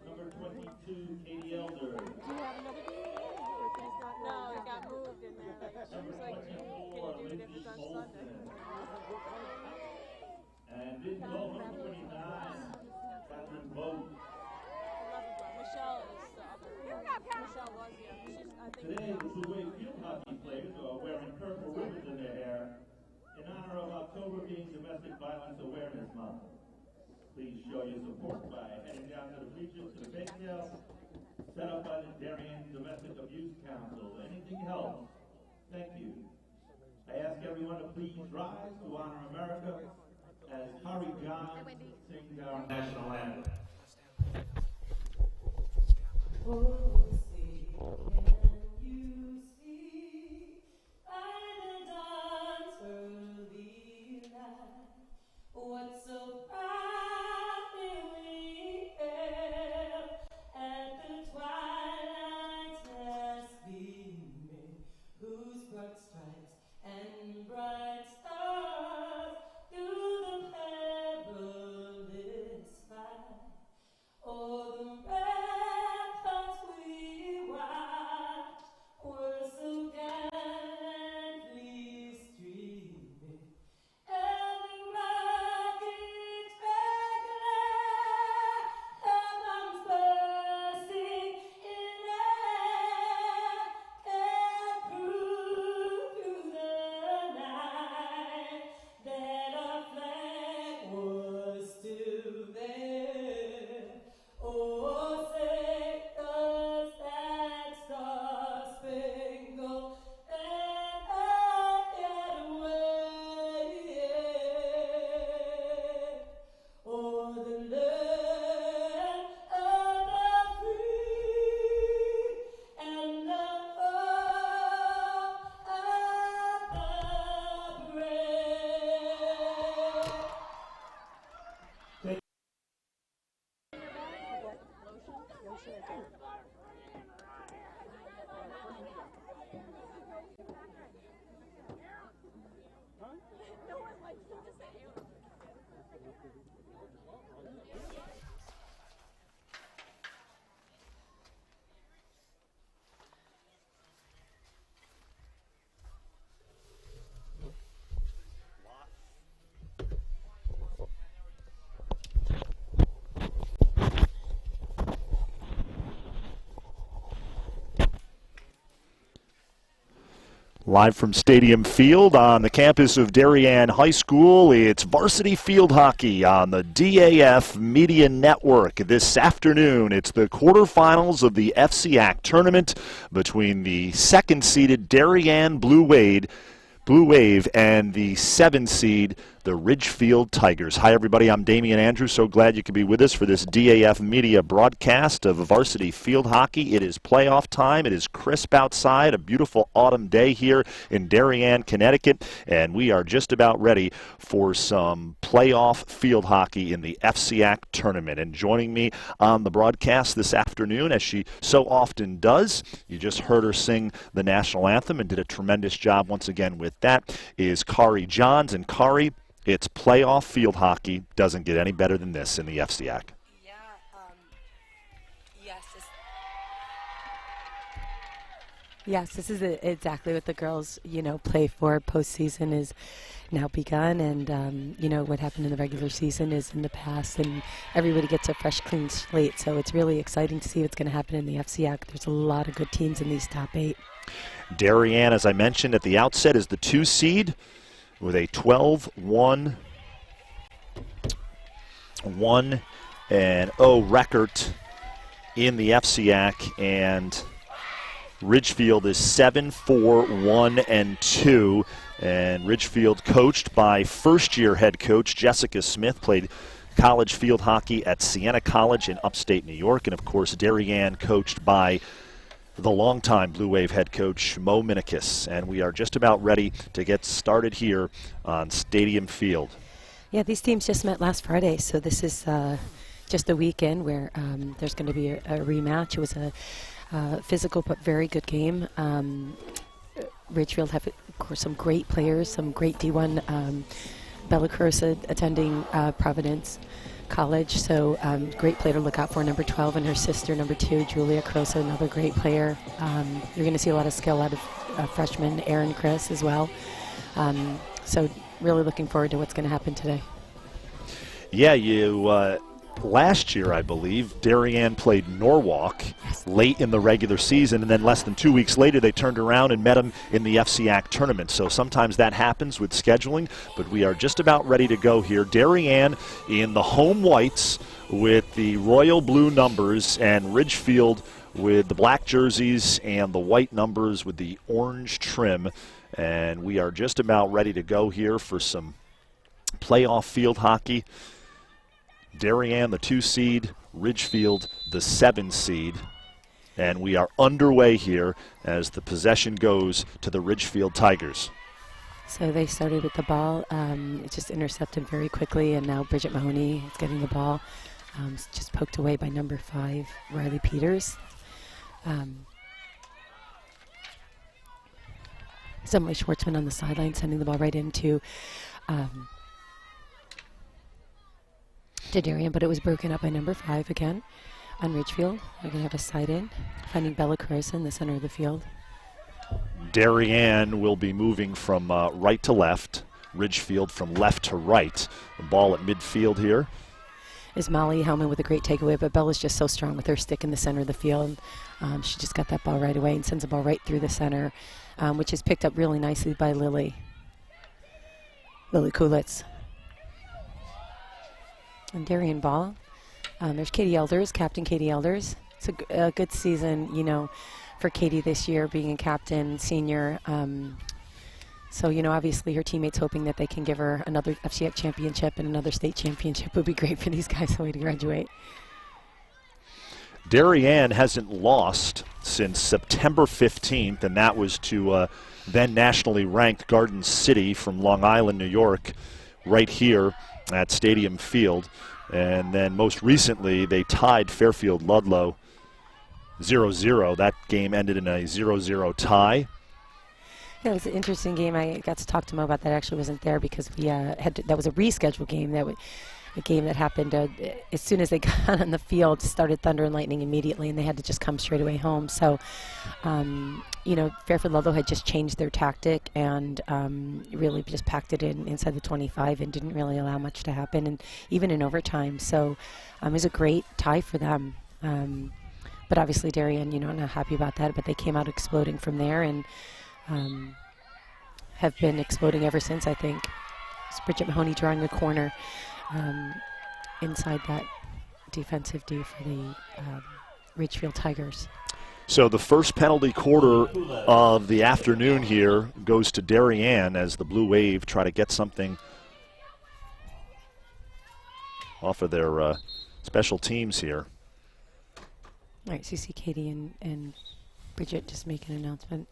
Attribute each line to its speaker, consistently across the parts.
Speaker 1: Number 22, Katie Elder.
Speaker 2: Do you have another game?
Speaker 3: No, it got moved in there. Like, she was like, can you do it if it's on Sunday?
Speaker 1: And in goal number 29, Catherine Boat.
Speaker 3: Michelle is the other. Michelle was, yeah. She's, I think.
Speaker 1: Today, the Blue Wave field hockey players are wearing purple ribbons in their hair in honor of October being Domestic Violence Awareness Month. Please show your support by heading down to the bleachers to the bake sale set up by the Darien Domestic Abuse Council. Anything helps. Thank you. I ask everyone to please rise to honor America as Corey John sings our national anthem.
Speaker 4: Oh, see, can you see by the dawn's early light what so proudly we hailed at the twilight's last gleaming, whose broad stripes and bright stars through the perilous fight, o'er the ramparts we watched were so gallantly streaming, and the rocket's regular bombs bursting in air can prove through the night that our flag was still there. Oh, say does that star-spangled banner yet wave o'er the land of the free and the home of the brave?
Speaker 5: Live from Stadium Field on the campus of Darien High School, it's Varsity Field Hockey on the DAF Media Network. This afternoon, it's the quarterfinals of the FCIAC tournament between the second-seeded Darien Blue Wave and the 7-seed, the Ridgefield Tigers. Hi, everybody. I'm Damian Andrews. So glad you could be with us for this DAF Media broadcast of Varsity Field Hockey. It is playoff time. It is crisp outside, a beautiful autumn day here in Darien, Connecticut, and we are just about ready for some playoff field hockey in the FCIAC tournament. And joining me on the broadcast this afternoon, as she so often does, you just heard her sing the national anthem and did a tremendous job once again with that, is Kari Johns. And Kari, it's playoff field hockey. Doesn't get any better than this in the FCIAC.
Speaker 6: Yeah, yes, this is exactly what the girls, play for. Postseason is now begun, and, what happened in the regular season is in the past, and everybody gets a fresh, clean slate. So it's really exciting to see what's going to happen in the FCIAC. There's a lot of good teams in these top 8.
Speaker 5: Darien, as I mentioned at the outset, is the 2 seed with a 12-1-1-0 record in the FCIAC, and Ridgefield is 7-4-1-2, and Ridgefield, coached by first-year head coach Jessica Smith, played college field hockey at Siena College in upstate New York, and of course Darien, coached by the longtime Blue Wave head coach Mo Minikis. And we are just about ready to get started here on Stadium Field.
Speaker 6: Yeah, these teams just met last Friday, so this is just the weekend where there's going to be a rematch. It was a physical but very good game. Ridgefield have, of course, some great players, some great D1. Bella Crosa attending Providence College, so great player to look out for, number 12, and her sister, number 2, Julia Crosa, another great player. You're going to see a lot of skill out of freshman Aaron Chris as well. So really looking forward to what's going to happen today.
Speaker 5: Yeah, last year, I believe, Darien played Norwalk late in the regular season, and then less than 2 weeks later they turned around and met them in the FCIAC tournament. So sometimes that happens with scheduling, but we are just about ready to go here. Darien in the home whites with the royal blue numbers, and Ridgefield with the black jerseys and the white numbers with the orange trim. And we are just about ready to go here for some playoff field hockey. Darien, the 2 seed, Ridgefield, the 7 seed. And we are underway here as the possession goes to the Ridgefield Tigers.
Speaker 6: So they started with the ball. It's just intercepted very quickly, and now Bridget Mahoney is getting the ball. It's just poked away by number 5, Riley Peters. Emily Schwartzman on the sideline sending the ball right into to Darien, but it was broken up by number 5 again on Ridgefield. We're going to have a side in, finding Bella Carissa in the center of the field.
Speaker 5: Darien will be moving from right to left, Ridgefield from left to right. The ball at midfield here
Speaker 6: is Molly Hellman with a great takeaway, but Bella's just so strong with her stick in the center of the field. She just got that ball right away and sends the ball right through the center, which is picked up really nicely by Lily Kulitz. And Darien ball. There's Katie Elders, Captain Katie Elders. It's a good season, you know, for Katie this year, being a captain, senior. So, you know, obviously her teammates hoping that they can give her another FCIAC championship and another state championship would be great for these guys the way to graduate.
Speaker 5: Darien hasn't lost since September 15th, and that was to then nationally ranked Garden City from Long Island, New York, right here at Stadium Field. And then most recently they tied Fairfield Ludlow 0-0. That game ended in a 0-0 tie.
Speaker 6: Yeah, it was an interesting game. I got to talk to Mo about that. I actually wasn't there because we that was a rescheduled game. A game that happened as soon as they got on the field, started thunder and lightning immediately, and they had to just come straight away home. So, you know, Fairfield Ludlow had just changed their tactic and really just packed it inside the 25 and didn't really allow much to happen, and even in overtime. So it was a great tie for them. But obviously Darien, you know, not happy about that, but they came out exploding from there and have been exploding ever since, I think. It's Bridget Mahoney drawing the corner inside that defensive D for the Ridgefield Tigers.
Speaker 5: So the first penalty quarter of the afternoon here goes to Darien as the Blue Wave try to get something off of their special teams here.
Speaker 6: All right, so you see Katie and Bridget just make an announcement.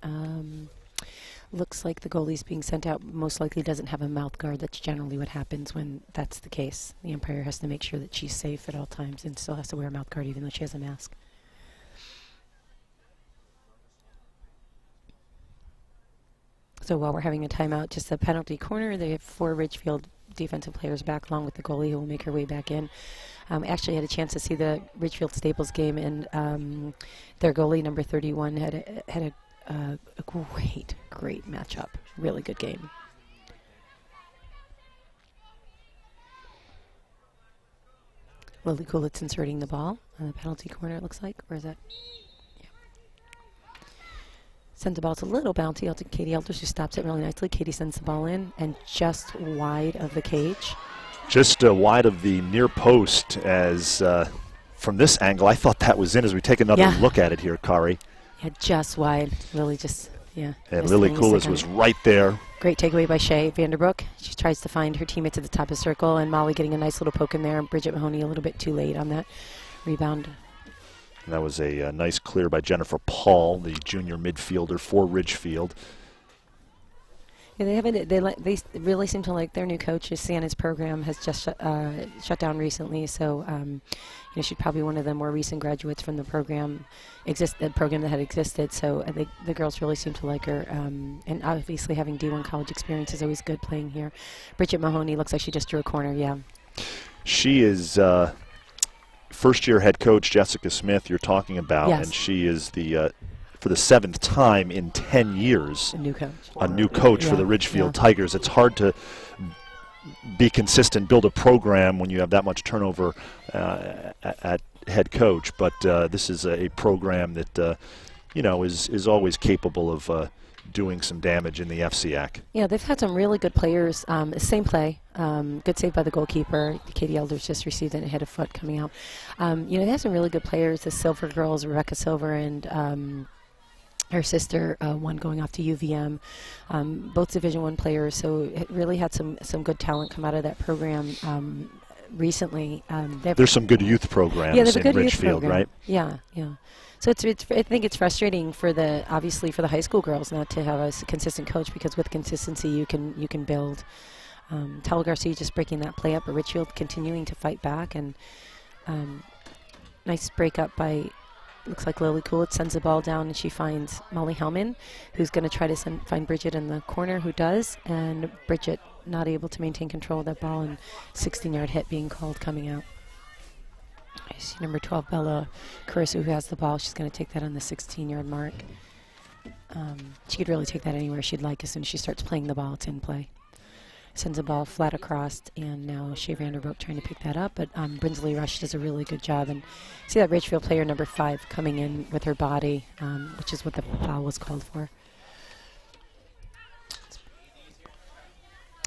Speaker 6: Looks like the goalie's being sent out. Most likely doesn't have a mouth guard. That's generally what happens when that's the case. The umpire has to make sure that she's safe at all times and still has to wear a mouth guard even though she has a mask. So while we're having a timeout, just a penalty corner. They have 4 Ridgefield defensive players back along with the goalie who will make her way back in. Actually had a chance to see the Ridgefield Staples game, and their goalie, number 31, had a great matchup. Really good game. Lily Kulitz inserting the ball on the penalty corner, it looks like. Where is that? Yeah. Sends the ball. It's a little bouncy out to Katie Elders, who stops it really nicely. Katie sends the ball in and just wide of the cage.
Speaker 5: Just wide of the near post, as from this angle, I thought that was in as we take another look at it here, Kari.
Speaker 6: Yeah, just wide. Lily just, yeah.
Speaker 5: And Lily Kulitz was right there.
Speaker 6: Great takeaway by Shay Vanderbrook. She tries to find her teammates at the top of the circle, and Molly getting a nice little poke in there, and Bridget Mahoney a little bit too late on that rebound.
Speaker 5: And that was a nice clear by Jennifer Paul, the junior midfielder for Ridgefield.
Speaker 6: Yeah, they haven't. They really seem to like their new coach. Santa's program has just shut down recently, so she's probably one of the more recent graduates from the program, the program that had existed. So I think the girls really seem to like her, and obviously having D1 college experience is always good playing here. Bridget Mahoney looks like she just drew a corner. Yeah,
Speaker 5: she is first-year head coach Jessica Smith. You're talking about,
Speaker 6: yes.
Speaker 5: And she is the. For the 7th time in 10 years,
Speaker 6: a new coach.
Speaker 5: A new coach for the Ridgefield Tigers. It's hard to be consistent, build a program when you have that much turnover at head coach. But this is a program that is always capable of doing some damage in the FCIAC.
Speaker 6: Yeah, they've had some really good players. Same play. Good save by the goalkeeper. Katie Elders just received it and hit a foot coming out. They have some really good players. The Silver girls, Rebecca Silver and her sister, one going off to UVM, both Division I players. So it really had some good talent come out of that program recently.
Speaker 5: There's some good youth programs in Ridgefield, right?
Speaker 6: Yeah, yeah. So I think it's frustrating for obviously for the high school girls not to have a consistent coach, because with consistency you can build. Tala Garcia just breaking that play up, but Ridgefield continuing to fight back, and nice break up by. Looks like Lily Coolidge sends the ball down, and she finds Molly Hellman, who's going to try to find Bridget in the corner, who does, and Bridget not able to maintain control of that ball, and 16-yard hit being called coming out. I see number 12, Bella Caruso, who has the ball. She's going to take that on the 16-yard mark. She could really take that anywhere she'd like as soon as she starts playing the ball. It's in play. Sends the ball flat across, and now Shea Vanderbilt trying to pick that up, but Brinsley Rush does a really good job. And see that Ridgefield player number 5 coming in with her body, which is what the foul was called for.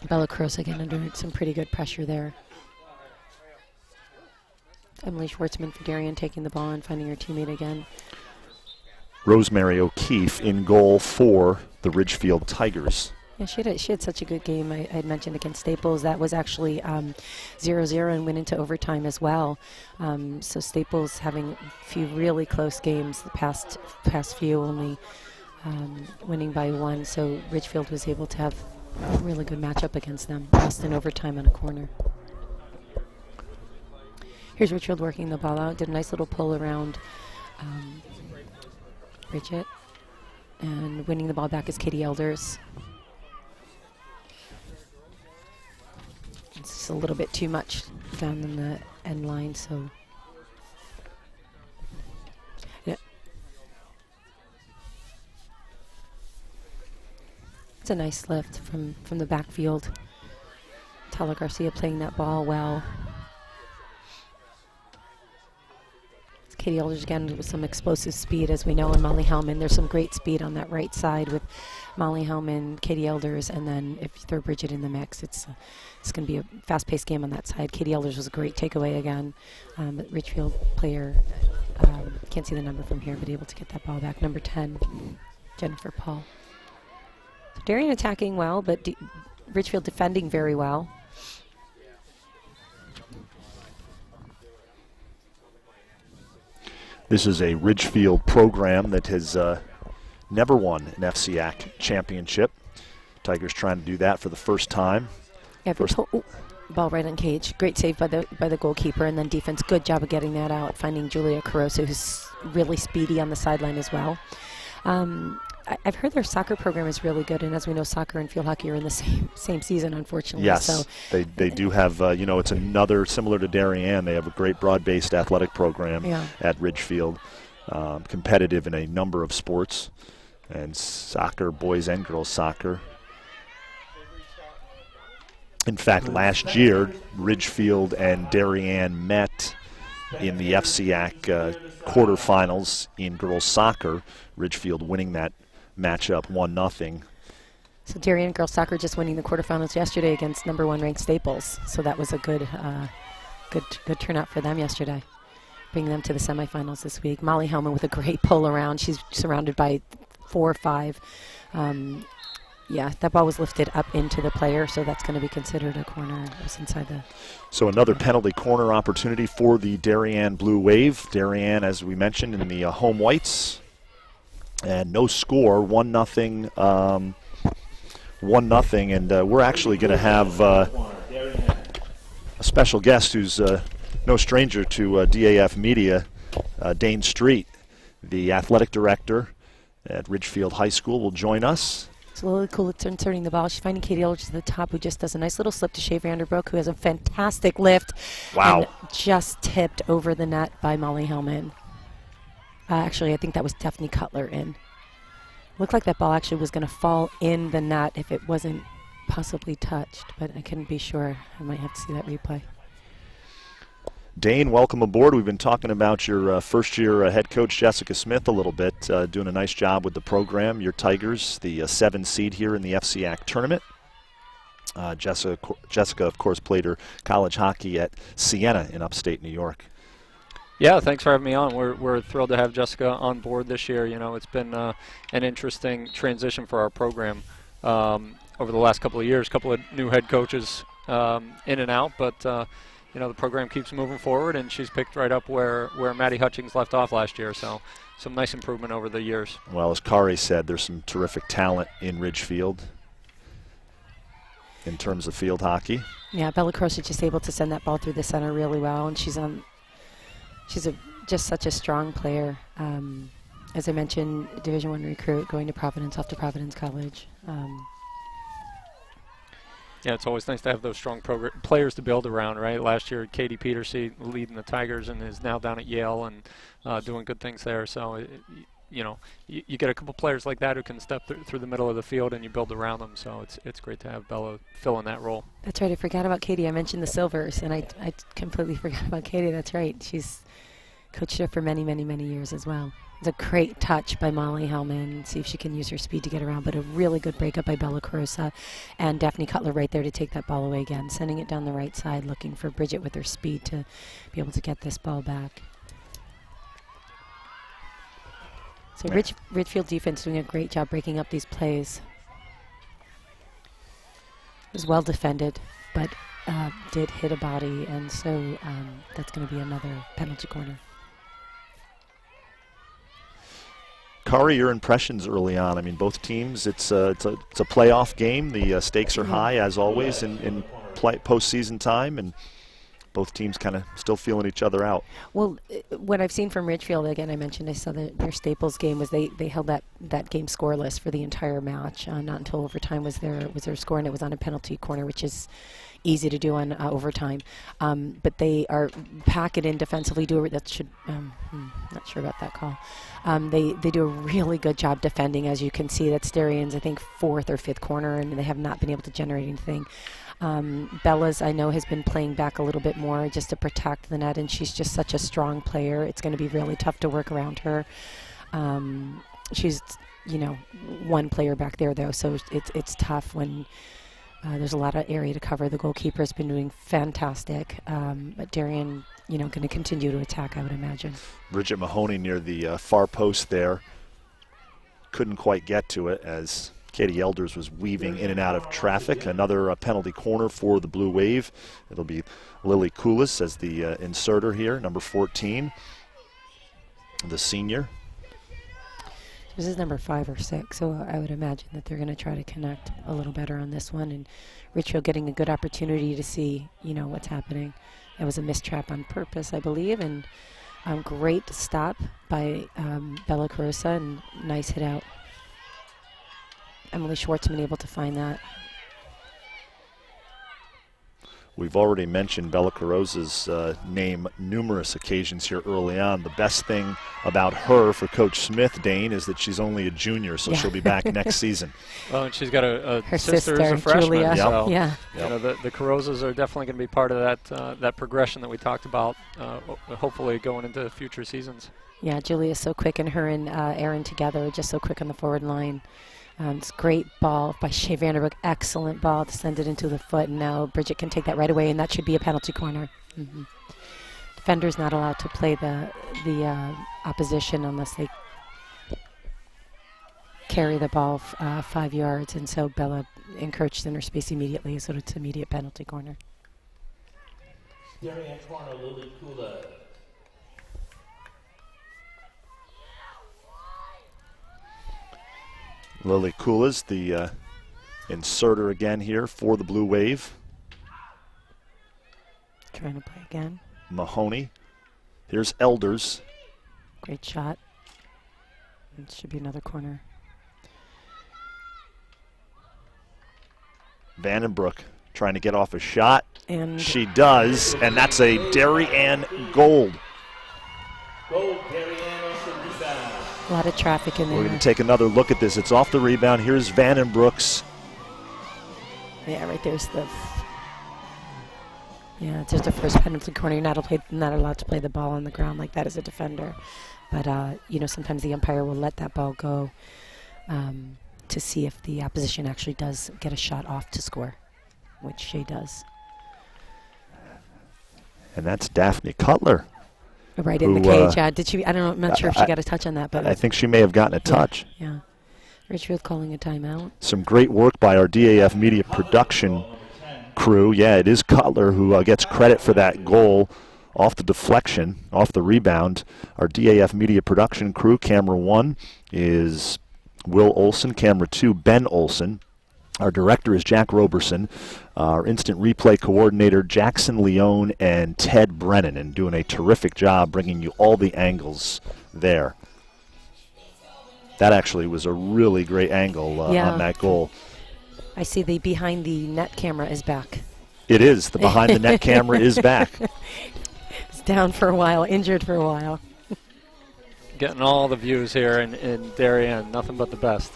Speaker 6: Bella Cruz again under some pretty good pressure there. Emily Schwartzman for Darien taking the ball and finding her teammate again.
Speaker 5: Rosemary O'Keefe in goal for the Ridgefield Tigers.
Speaker 6: Yeah, she had such a good game. I had mentioned against Staples. That was actually 0-0 and went into overtime as well. So Staples having a few really close games the past few, only winning by 1. So Ridgefield was able to have a really good matchup against them. Lost in overtime on a corner. Here's Ridgefield working the ball out. Did a nice little pull around Bridget. And winning the ball back is Katie Elders. It's just a little bit too much down in the end line, so. Yeah. It's a nice lift from the backfield. Tala Garcia playing that ball well. It's Katie Elders again with some explosive speed, as we know, and Molly Hellman. There's some great speed on that right side with Molly Hellman, Katie Elders, and then if you throw Bridget in the mix, it's going to be a fast-paced game on that side. Katie Elders was a great takeaway again. But Ridgefield player, can't see the number from here, but able to get that ball back. Number 10, Jennifer Paul. So Darien attacking well, but Ridgefield defending very well.
Speaker 5: This is a Ridgefield program that has never won an FCIAC championship. Tigers trying to do that for the first time.
Speaker 6: Yeah, ball right on cage. Great save by the goalkeeper, and then defense. Good job of getting that out, finding Julia Caruso, who's really speedy on the sideline as well. I've heard their soccer program is really good, and as we know, soccer and field hockey are in the same season, unfortunately.
Speaker 5: Yes,
Speaker 6: so
Speaker 5: they do have, it's another, similar to Darien, they have a great broad-based athletic program at Ridgefield, competitive in a number of sports, and soccer, boys and girls soccer. In fact, last year, Ridgefield and Darien met in the FCIAC quarterfinals in girls soccer. Ridgefield winning that matchup 1-0.
Speaker 6: So Darien girls soccer just winning the quarterfinals yesterday against number 1 ranked Staples. So that was a good turnout for them yesterday, bringing them to the semifinals this week. Molly Hellman with a great pull around. She's surrounded by 4 or 5. Yeah, that ball was lifted up into the player, so that's going to be considered a corner. It was inside the.
Speaker 5: So another penalty corner opportunity for the Darien Blue Wave. Darien, as we mentioned, in the home whites. And no score, 1-0 1-0, and we're actually going to have a special guest who's no stranger to DAF Media, Dane Street, the athletic director at Ridgefield High School, will join us.
Speaker 6: It's Lily Coolitz inserting the ball. She's finding Katie Eldridge at the top, who just does a nice little slip to Shea Vanderbroek, who has a fantastic lift.
Speaker 5: Wow.
Speaker 6: And just tipped over the net by Molly Hellman. Actually, I think that was Daphne Cutler in. Looked like that ball actually was going to fall in the net if it wasn't possibly touched, but I couldn't be sure. I might have to see that replay.
Speaker 5: Dane, welcome aboard. We've been talking about your first-year head coach, Jessica Smith, a little bit, doing a nice job with the program. Your Tigers, the 7 seed here in the FCIAC tournament. Jessica, of course, played her college hockey at Siena in upstate New York.
Speaker 2: Yeah, thanks for having me on. We're thrilled to have Jessica on board this year. You know, it's been an interesting transition for our program over the last couple of years. A couple of new head coaches in and out, but you know, the program keeps moving forward, and she's picked right up where Maddie Hutchings left off last year. So some nice improvement over the years.
Speaker 5: Well, as Kari said, there's some terrific talent in Ridgefield in terms of field hockey.
Speaker 6: Yeah, Bella Cross is just able to send that ball through the center really well, and she's just such a strong player. As I mentioned, Division I recruit, going to Providence, off to Providence College.
Speaker 2: Yeah, it's always nice to have those strong players to build around, right? Last year, Katie Petersey leading the Tigers and is now down at Yale and doing good things there. So, you know, you get a couple players like that who can step through the middle of the field, and you build around them. So it's great to have Bella fill in that role.
Speaker 6: That's right. I forgot about Katie. I mentioned the Silvers, and I completely forgot about Katie. That's right. She's coached her for many, many, many years as well. It's a great touch by Molly Hellman. See if she can use her speed to get around, but a really good breakup by Bella Carosa, and Daphne Cutler right there to take that ball away again, sending it down the right side, looking for Bridget with her speed to be able to get this ball back. So Ridgefield defense doing a great job breaking up these plays. It was well defended, but did hit a body, and so that's going to be another penalty corner.
Speaker 5: Kari, your impressions early on. I mean, both teams, it's a playoff game. The stakes are high, as always, in postseason time, and both teams kind of still feeling each other out. Well,
Speaker 6: what I've seen from Ridgefield, again, I mentioned I saw their Staples game, was they held that game scoreless for the entire match. Not until overtime was their score, and it was on a penalty corner, which is easy to do on overtime. But they are pack it in defensively. Not sure about that call. They do a really good job defending, as you can see. That's Darien's, I think, 4th or 5th corner, and they have not been able to generate anything. Bella's, I know, has been playing back a little bit more just to protect the net, and she's just such a strong player. It's going to be really tough to work around her. She's, you know, one player back there, though, so it's tough when there's a lot of area to cover. The goalkeeper's been doing fantastic, but Darien, you know, going to continue to attack, I would imagine.
Speaker 5: Bridget Mahoney near the far post there. Couldn't quite get to it as Katie Elders was weaving in and out of traffic. Another penalty corner for the Blue Wave. It'll be Lily Koulis as the inserter here, number 14, the senior.
Speaker 6: This is number 5 or 6, so I would imagine that they're going to try to connect a little better on this one. And Ridgefield getting a good opportunity to see, you know, what's happening. It was a mistrap on purpose, I believe, and great stop by Bella Carosa, and nice hit out. Emily Schwartzman able to find that.
Speaker 5: We've already mentioned Bella Carosa's name numerous occasions here early on. The best thing about her for Coach Smith, Dane, is that she's only a junior, so she'll be back next season.
Speaker 2: Well, and she's got her
Speaker 6: sister,
Speaker 2: who's a freshman.
Speaker 6: Julia.
Speaker 2: So,
Speaker 6: yeah.
Speaker 2: You know, the Carosas are definitely going to be part of that progression that we talked about, hopefully going into future seasons.
Speaker 6: Yeah, Julia's so quick, and her and Erin together are just so quick on the forward line. It's a great ball by Shea Vanderbroek. Excellent ball to send it into the foot, and now Bridget can take that right away, and that should be a penalty corner. Defender's not allowed to play the opposition unless they carry the ball 5 yards, and so Bella encroached in her space immediately, so it's immediate penalty corner.
Speaker 1: Darien corner, Lily Kula.
Speaker 5: Lily Koulis, the Inserter again here for the Blue Wave.
Speaker 6: Trying to play again.
Speaker 5: Mahoney. Here's Elders.
Speaker 6: Great shot. It should be another corner.
Speaker 5: Vandenbroek trying to get off a shot.
Speaker 6: And
Speaker 5: She does, and that's a Darien gold.
Speaker 1: Gold, Darien off the rebound.
Speaker 6: a lot of traffic in there.
Speaker 5: We're going to take another look at this. It's off the rebound. Here's Vandenbroek's.
Speaker 6: Yeah, right there's the. Yeah, it's just a first penalty corner. You're not allowed to play the ball on the ground like that as a defender. But, you know, sometimes the umpire will let that ball go to see if the opposition actually does get a shot off to score, which Shea does.
Speaker 5: And that's Daphne Cutler.
Speaker 6: Right in the cage, yeah. Did she? I don't know. I'm not sure if she got a touch on that, but
Speaker 5: I think she may have gotten a touch.
Speaker 6: Yeah. Ridgefield calling a timeout.
Speaker 5: Some great work by our DAF media production crew. Yeah, it is Cutler who gets credit for that goal off the deflection, off the rebound. Our DAF media production crew, camera 1 is Will Olson, camera 2, Ben Olson. Our director is Jack Roberson. Our instant replay coordinator, Jackson Leone and Ted Brennan, and doing a terrific job bringing you all the angles there. That actually was a really great angle on that goal.
Speaker 6: I see the behind the net camera is back.
Speaker 5: It is. The behind the net camera is back.
Speaker 6: It's down for a while, injured for a while.
Speaker 2: Getting all the views here in Darien, nothing but the best.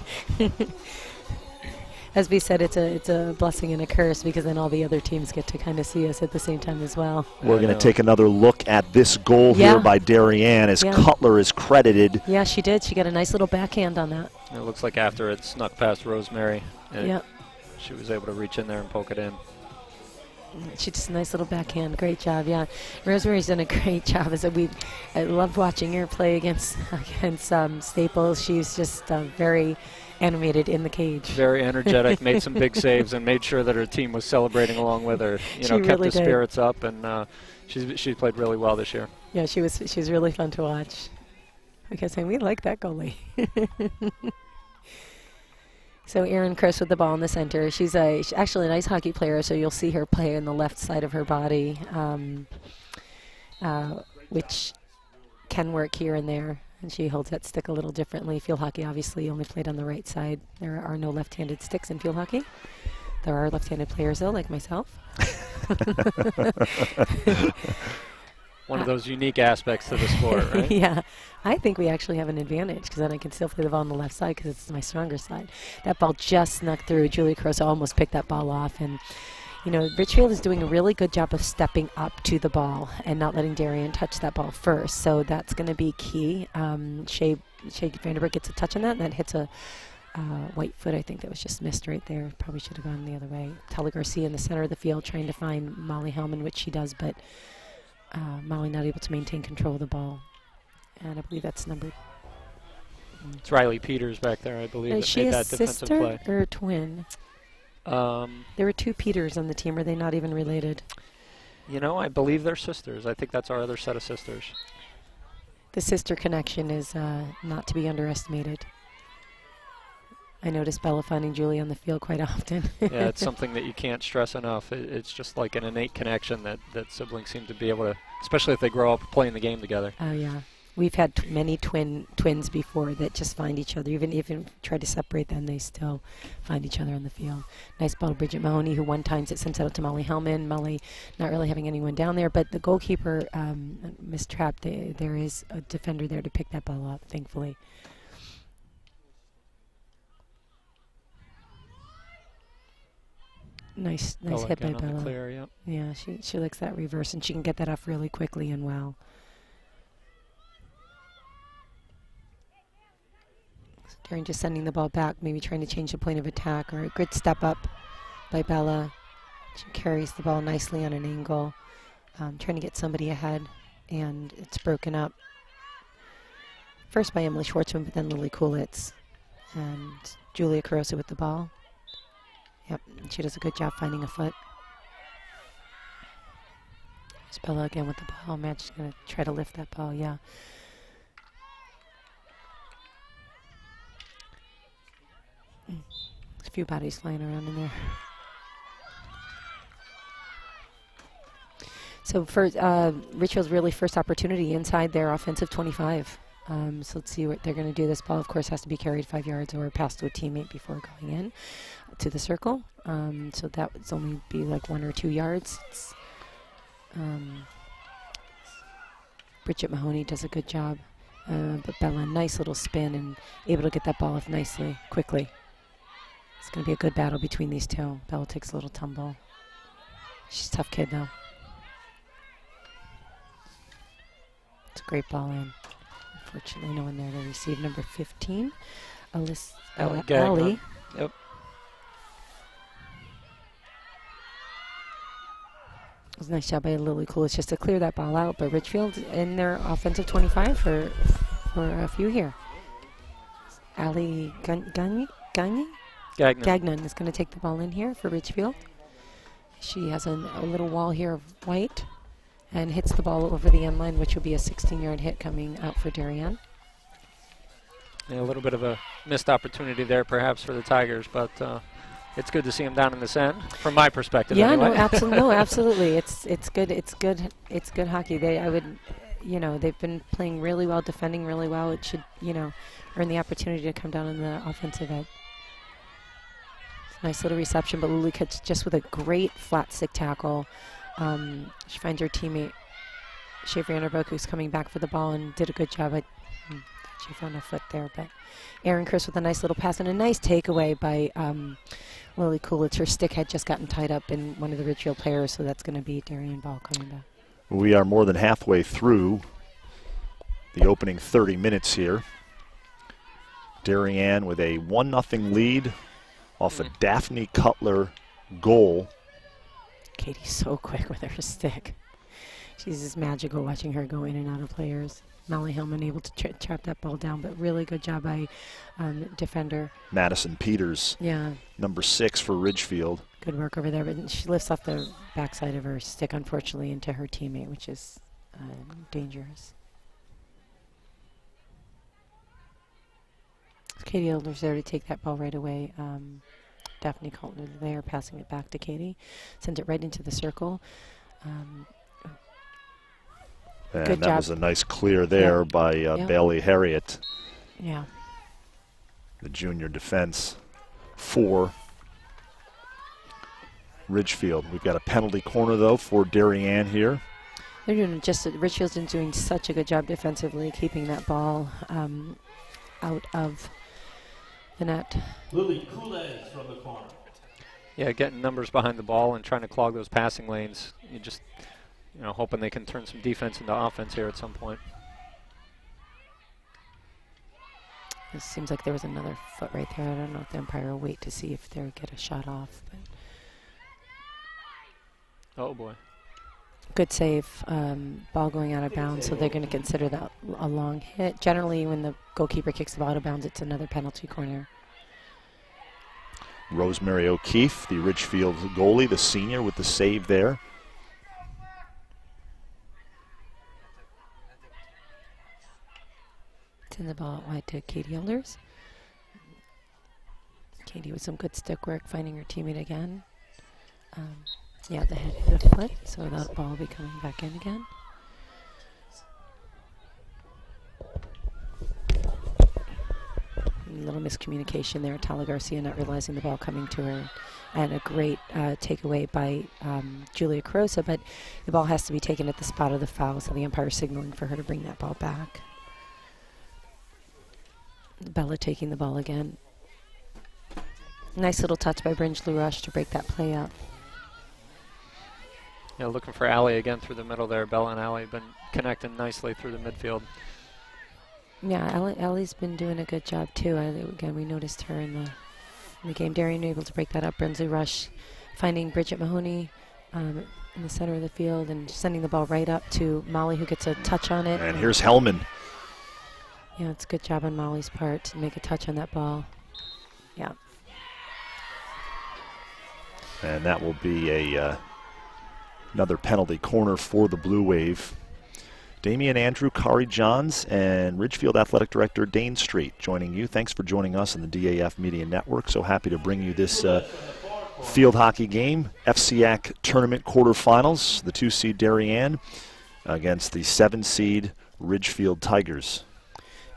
Speaker 6: As we said, it's a blessing and a curse because then all the other teams get to kind of see us at the same time as well.
Speaker 5: We're going to take another look at this goal here by Darien as Cutler is credited.
Speaker 6: Yeah, she did. She got a nice little backhand on that.
Speaker 2: It looks like after it snuck past Rosemary,
Speaker 6: Yeah.
Speaker 2: she was able to reach in there and poke it in.
Speaker 6: She just a nice little backhand. Great job, yeah. Rosemary's done a great job. I loved watching her play against Staples. She's just very animated in the cage.
Speaker 2: Very energetic, made some big saves, and made sure that her team was celebrating along with her. You know,
Speaker 6: She
Speaker 2: kept
Speaker 6: really
Speaker 2: the
Speaker 6: did.
Speaker 2: spirits up, and she played really well this year.
Speaker 6: Yeah, she was really fun to watch. I kept saying, we like that goalie. So Erin Chris with the ball in the center. She's actually a nice hockey player, so you'll see her play on the left side of her body, which can work here and there. And she holds that stick a little differently. Field hockey obviously only played on the right side. There are no left-handed sticks in field hockey. There are left-handed players, though, like myself.
Speaker 2: One of those unique aspects to the sport, right?
Speaker 6: Yeah. I think we actually have an advantage because then I can still play the ball on the left side because it's my stronger side. That ball just snuck through. Julia Caruso almost picked that ball off. And, you know, Ridgefield is doing a really good job of stepping up to the ball and not letting Darien touch that ball first. So that's going to be key. Shea Vandenbroek gets a touch on that, and that hits a white foot, I think, that was just missed right there. Probably should have gone the other way. Tella Garcia in the center of the field trying to find Molly Hellman, which she does, but Molly not able to maintain control of the ball. And I believe that's number.
Speaker 2: It's Riley Peters back there, I believe,
Speaker 6: Is
Speaker 2: that
Speaker 6: she
Speaker 2: made
Speaker 6: a
Speaker 2: that defensive
Speaker 6: sister
Speaker 2: play.
Speaker 6: or a twin? There were two Peters on the team. Are they not even related?
Speaker 2: You know, I believe they're sisters. I think that's our other set of sisters.
Speaker 6: The sister connection is not to be underestimated. I notice Bella finding Julie on the field quite often.
Speaker 2: Yeah, it's something that you can't stress enough. It's just like an innate connection that siblings seem to be able to, especially if they grow up playing the game together.
Speaker 6: Oh, yeah. We've had many twins before that just find each other. Even try to separate them, they still find each other on the field. Nice ball to Bridget Mahoney, who one time it sends it out to Molly Hellman. Molly not really having anyone down there, but the goalkeeper mistrapped. There is a defender there to pick that ball up, thankfully. Nice hit by Bella.
Speaker 2: Clear, yep.
Speaker 6: Yeah, she likes that reverse, and she can get that off really quickly and well. So Darien just sending the ball back, maybe trying to change the point of attack, or a good step up by Bella. She carries the ball nicely on an angle, trying to get somebody ahead, and it's broken up. First by Emily Schwartzman, but then Lily Kulitz. And Julia Caruso with the ball. Yep, she does a good job finding a foot. There's Bella again with the ball. Madge's going to try to lift that ball, yeah. few bodies flying around in there. So for Ridgefield's really first opportunity inside their offensive 25. So let's see what they're going to do. This ball, of course, has to be carried 5 yards or passed to a teammate before going in to the circle. So that would only be like 1 or 2 yards. Bridget Mahoney does a good job. But Bella, nice little spin and able to get that ball off nicely, quickly. It's going to be a good battle between these two. Bella takes a little tumble. She's a tough kid, though. It's a great ball in. Unfortunately, no one there to receive. Number 15, Allie.
Speaker 2: Yep.
Speaker 6: It was a nice job by Lily Coolidge just to clear that ball out, but Ridgefield in their offensive 25 for a few here. Allie Gagnon is going to take the ball in here for Ridgefield. She has a little wall here of white and hits the ball over the end line, which will be a 16-yard hit coming out for Darien.
Speaker 2: Yeah, a little bit of a missed opportunity there perhaps for the Tigers, but it's good to see them down in this end, from my perspective.
Speaker 6: Yeah,
Speaker 2: anyway.
Speaker 6: no, absolutely. It's good hockey. They've been playing really well, defending really well. It should, earn the opportunity to come down in the offensive end. Nice little reception, but Lily Kitts just with a great flat stick tackle. She finds her teammate, Schaefer Anderbrook, who's coming back for the ball and did a good job. She found a foot there, but Erin Chris with a nice little pass and a nice takeaway by Lily Coolidge. Her stick had just gotten tied up in one of the Ridgefield players, so that's going to be Darien ball coming back.
Speaker 5: We are more than halfway through the opening 30 minutes here. Darien with a 1-0 lead off a Daphne Cutler goal.
Speaker 6: Katie's so quick with her stick. She's just magical watching her go in and out of players. Molly Hillman able to trap that ball down, but really good job by defender.
Speaker 5: Madison Peters, number 6 for Ridgefield.
Speaker 6: Good work over there, but she lifts off the backside of her stick, unfortunately, into her teammate, which is dangerous. Katie Elder's there to take that ball right away. Daphne Coulter there, passing it back to Katie. Sends it right into the circle.
Speaker 5: And
Speaker 6: good
Speaker 5: that
Speaker 6: job.
Speaker 5: Was a nice clear there by Bailey Harriet.
Speaker 6: Yeah.
Speaker 5: The junior defense for Ridgefield. We've got a penalty corner, though, for Darien here.
Speaker 6: They're doing Ridgefield's been doing such a good job defensively, keeping that ball out of the net.
Speaker 1: Lily Coolidge from the corner.
Speaker 2: Yeah, getting numbers behind the ball and trying to clog those passing lanes. You just, hoping they can turn some defense into offense here at some point.
Speaker 6: It seems like there was another foot right there. I don't know if the umpire will wait to see if they'll get a shot off. But
Speaker 2: oh, boy.
Speaker 6: good save. Ball going out of bounds, so they're going to consider that a long hit. Generally, when the goalkeeper kicks the ball out of bounds, it's another penalty corner.
Speaker 5: Rosemary O'Keefe, the Ridgefield goalie, the senior, with the save there.
Speaker 6: Send the ball out wide to Katie Elders. Katie with some good stick work, finding her teammate again. Yeah, the head hit a foot, so that ball will be coming back in again. A little miscommunication there. Tala Garcia not realizing the ball coming to her, and a great takeaway by Julia Carosa, but the ball has to be taken at the spot of the foul, so the umpire signaling for her to bring that ball back. Bella taking the ball again. Nice little touch by Bringe LaRoche to break that play up.
Speaker 2: Yeah, looking for Allie again through the middle there. Bella and Allie have been connecting nicely through the midfield.
Speaker 6: Yeah, Allie's been doing a good job too. Again, we noticed her in the game. Darien able to break that up. Brinsley Rush finding Bridget Mahoney in the center of the field and sending the ball right up to Molly, who gets a touch on it.
Speaker 5: And here's Hellman.
Speaker 6: Yeah, it's a good job on Molly's part to make a touch on that ball. Yeah.
Speaker 5: And that will be another penalty corner for the Blue Wave. Damian Andrew, Kari Johns, and Ridgefield Athletic Director Dane Street joining you. Thanks for joining us on the DAF Media Network. So happy to bring you this field hockey game, FCIAC tournament quarterfinals, the 2-seed Darien against the 7-seed Ridgefield Tigers.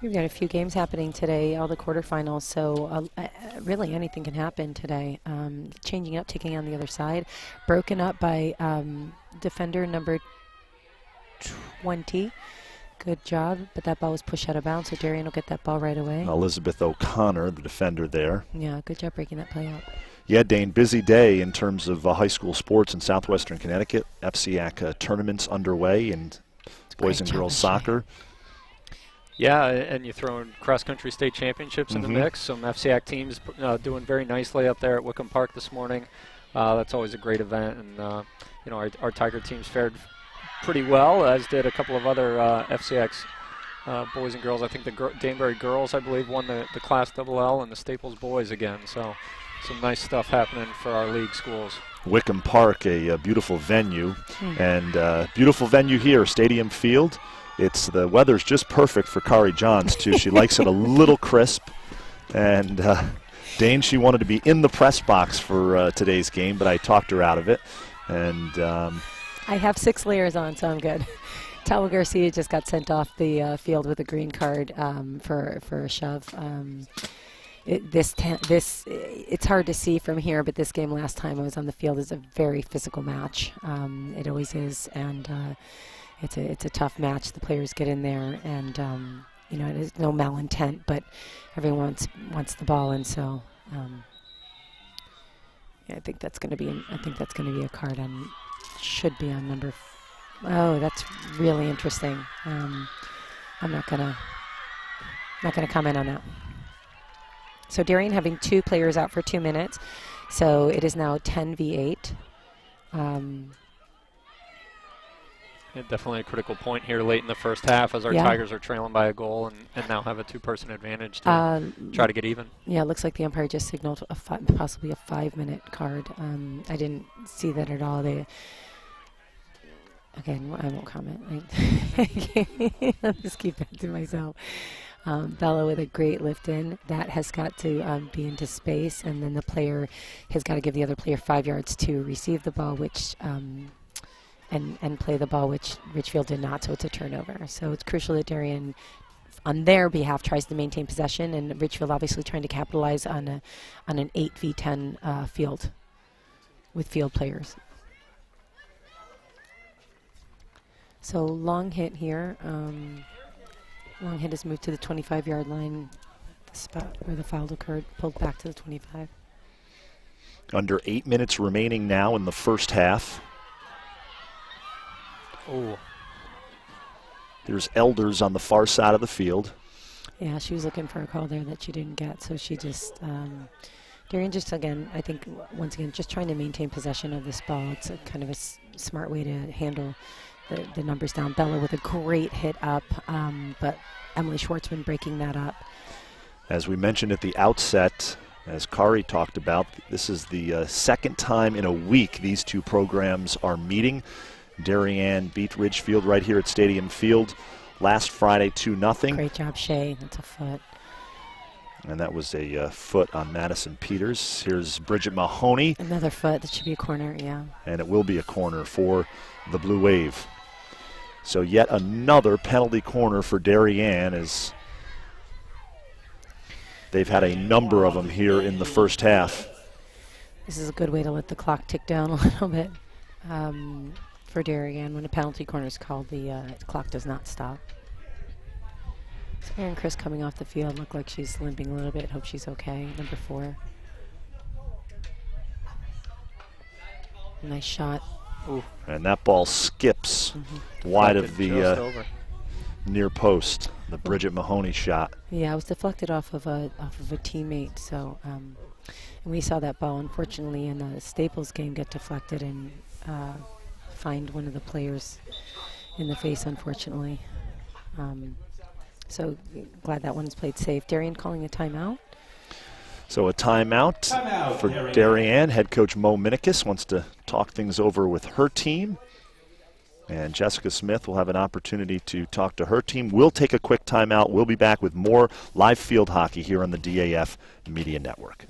Speaker 6: We've got a few games happening today, all the quarterfinals, so really anything can happen today. Changing up, taking on the other side. Broken up by defender number 20. Good job, but that ball was pushed out of bounds, so Darien will get that ball right away.
Speaker 5: Elizabeth O'Connor, the defender there.
Speaker 6: Yeah, good job breaking that play out.
Speaker 5: Yeah, Dane, busy day in terms of high school sports in southwestern Connecticut. FCIAC tournaments underway and boys and girls soccer.
Speaker 2: Yeah, and you throw in cross-country state championships in the mix. Some FCIAC teams doing very nicely up there at Wickham Park this morning. That's always a great event, and you know, our Tiger teams fared pretty well, as did a couple of other FCIAC's boys and girls. I think the Danbury girls, I believe, won the Class LL, and the Staples boys again. So some nice stuff happening for our league schools.
Speaker 5: Wickham Park, a beautiful venue, and beautiful venue here, Stadium Field. The weather's just perfect for Kari Johns, too. She likes it a little crisp. And Dane, she wanted to be in the press box for today's game, but I talked her out of it. And
Speaker 6: I have 6 layers on, so I'm good. Tawa Garcia just got sent off the field with a green card for a shove. It's hard to see from here, but this game last time I was on the field is a very physical match. It always is, and it's a tough match. The players get in there, and you know, there's no malintent, but everyone wants the ball, and so yeah, I think that's going to be a card on. Should be on number. Oh, that's really interesting. I'm not gonna comment on that. So Darien having 2 players out for 2 minutes, so it is now 10v8.
Speaker 2: Yeah, definitely a critical point here late in the first half, as our Tigers are trailing by a goal and now have a 2-person advantage to try to get even. Yeah,
Speaker 6: it looks like the umpire just signaled possibly a 5-minute card. I didn't see that at all. Again, I won't comment. I'll just keep that to myself. Bella with a great lift in. That has got to be into space, and then the player has got to give the other player 5 yards to receive the ball, which and play the ball, which Ridgefield did not, so it's a turnover. So it's crucial that Darien, on their behalf, tries to maintain possession, and Ridgefield obviously trying to capitalize on an 8v10 field with field players. So long hit here. Long hit has moved to the 25-yard line, the spot where the foul occurred, pulled back to the 25.
Speaker 5: Under 8 minutes remaining now in the first half.
Speaker 2: Oh.
Speaker 5: There's Elders on the far side of the field.
Speaker 6: Yeah, she was looking for a call there that she didn't get, so she just, Darien just, again, I think, once again, just trying to maintain possession of this ball. It's a kind of a smart way to handle the numbers down. Bella with a great hit up, but Emily Schwartzman breaking that up.
Speaker 5: As we mentioned at the outset, as Kari talked about, this is the second time in a week these 2 programs are meeting. Darien beat Ridgefield right here at Stadium Field last Friday 2-0.
Speaker 6: Great job, Shay. That's a foot.
Speaker 5: And that was a foot on Madison Peters. Here's Bridget Mahoney.
Speaker 6: Another foot. That should be a corner, yeah.
Speaker 5: And it will be a corner for the Blue Wave. So yet another penalty corner for Darien, as they've had a number of them here in the first half.
Speaker 6: This is a good way to let the clock tick down a little bit for Darien. When a penalty corner is called, the clock does not stop. So Erin Chris coming off the field, look like she's limping a little bit. Hope she's okay. Number 4. Nice shot.
Speaker 5: Ooh. And that ball skips wide of the near post. The Bridget Mahoney shot.
Speaker 6: Yeah, it was deflected off of a teammate. So, and we saw that ball, unfortunately, in the Staples game get deflected and find one of the players in the face, unfortunately. So glad that one's played safe. Darien calling a timeout.
Speaker 5: So a timeout for Darien. Head coach Mo Minikis wants to talk things over with her team. And Jessica Smith will have an opportunity to talk to her team. We'll take a quick timeout. We'll be back with more live field hockey here on the DAF Media Network.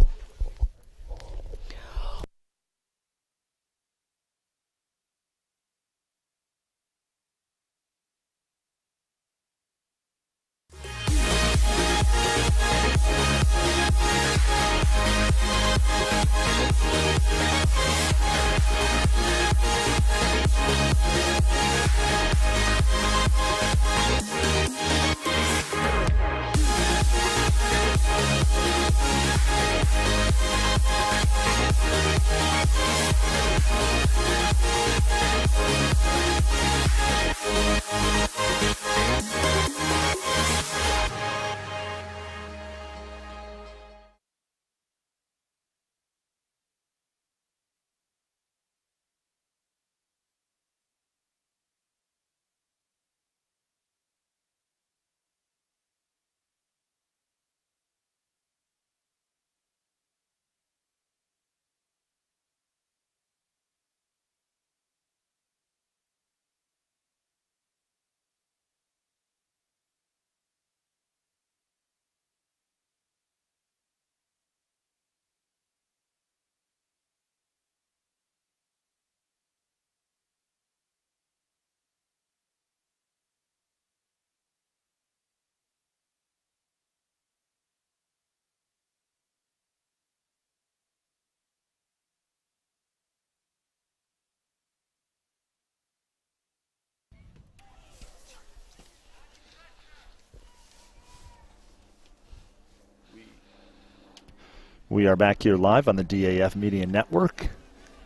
Speaker 5: We are back here live on the DAF Media Network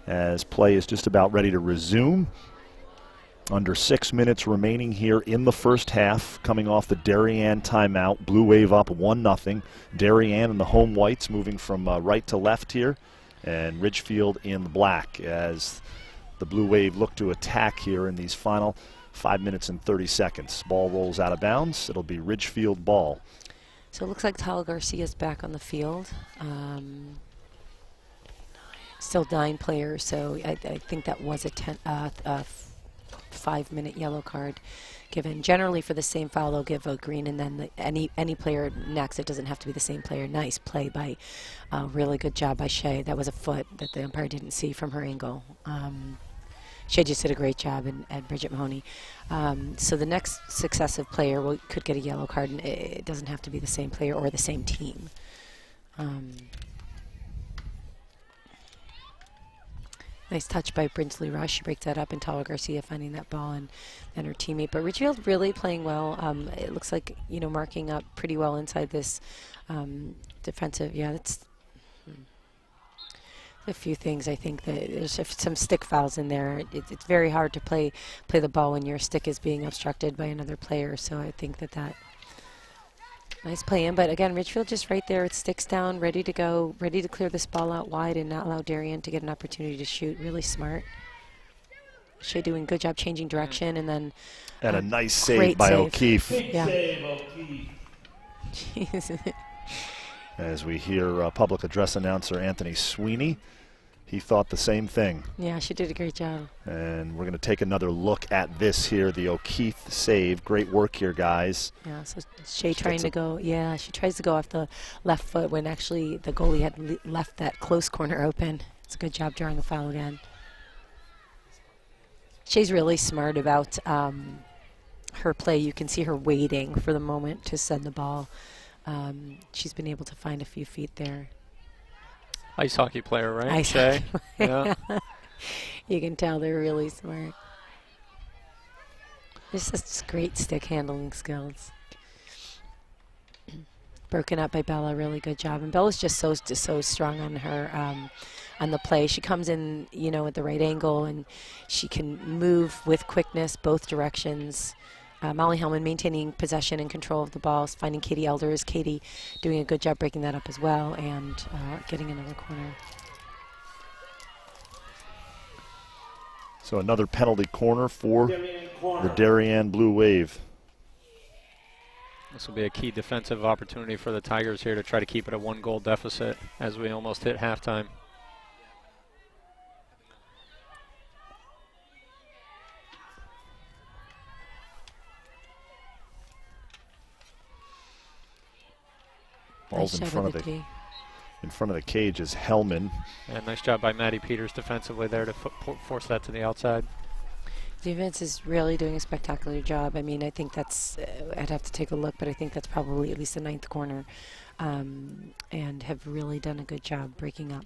Speaker 5: as play is just about ready to resume. Under 6 minutes remaining here in the first half, coming off the Darien timeout. Blue Wave up 1-0. Darien and the home whites moving from right to left here, and Ridgefield in the black as the Blue Wave look to attack here in these final 5 minutes and 30 seconds. Ball rolls out of bounds. It'll be Ridgefield ball.
Speaker 6: So it looks like Tyler Garcia's back on the field. Still 9 players, so I think that was a 5-minute yellow card given. Generally for the same foul they'll give a green, and then any player next. It doesn't have to be the same player. Nice play by, really good job by Shea. That was a foot that the umpire didn't see from her angle. Shea just did a great job, and Bridget Mahoney. So the next successive player could get a yellow card, and it doesn't have to be the same player or the same team. Nice touch by Brinsley Rush. She breaks that up, and Tyler Garcia finding that ball and her teammate. But Ridgefield really playing well. It looks like, marking up pretty well inside this defensive. Yeah, that's a few things. I think that there's some stick fouls in there. It's very hard to play the ball when your stick is being obstructed by another player. So I think that nice play in. But again, Ridgefield just right there. It sticks down, ready to go, ready to clear this ball out wide and not allow Darien to get an opportunity to shoot. Really smart. Shea doing a good job changing direction, and then
Speaker 5: and a nice save by O'Keefe.
Speaker 6: Yeah.
Speaker 5: As we hear public address announcer Anthony Sweeney, he thought the same thing.
Speaker 6: Yeah, she did a great job.
Speaker 5: And we're going to take another look at this here, the O'Keefe save. Great work here, guys.
Speaker 6: Yeah, so Shea trying to go, she tries to go off the left foot when actually the goalie had left that close corner open. It's a good job drawing a foul again. Shea's really smart about her play. You can see her waiting for the moment to send the ball. She's been able to find a few feet there.
Speaker 2: Ice hockey player, right?
Speaker 6: Ice
Speaker 2: Shea?
Speaker 6: hockey
Speaker 2: Yeah.
Speaker 6: You can tell they're really smart. There's just great stick handling skills. Broken up by Bella, really good job. And Bella's just so strong on her on the play. She comes in, at the right angle, and she can move with quickness both directions. Molly Hellman maintaining possession and control of the balls, finding Katie Elders. Katie doing a good job breaking that up as well, and getting another corner.
Speaker 5: So another penalty corner for the Darien Blue Wave.
Speaker 2: This will be a key defensive opportunity for the Tigers here to try to keep it a 1-goal deficit as we almost hit halftime.
Speaker 5: Fouls in front of the cage is Hellman.
Speaker 2: And nice job by Maddie Peters defensively there to force that to the outside.
Speaker 6: Defense is really doing a spectacular job. I mean, I think that's, I'd have to take a look, but I think that's probably at least the 9th corner, and have really done a good job breaking up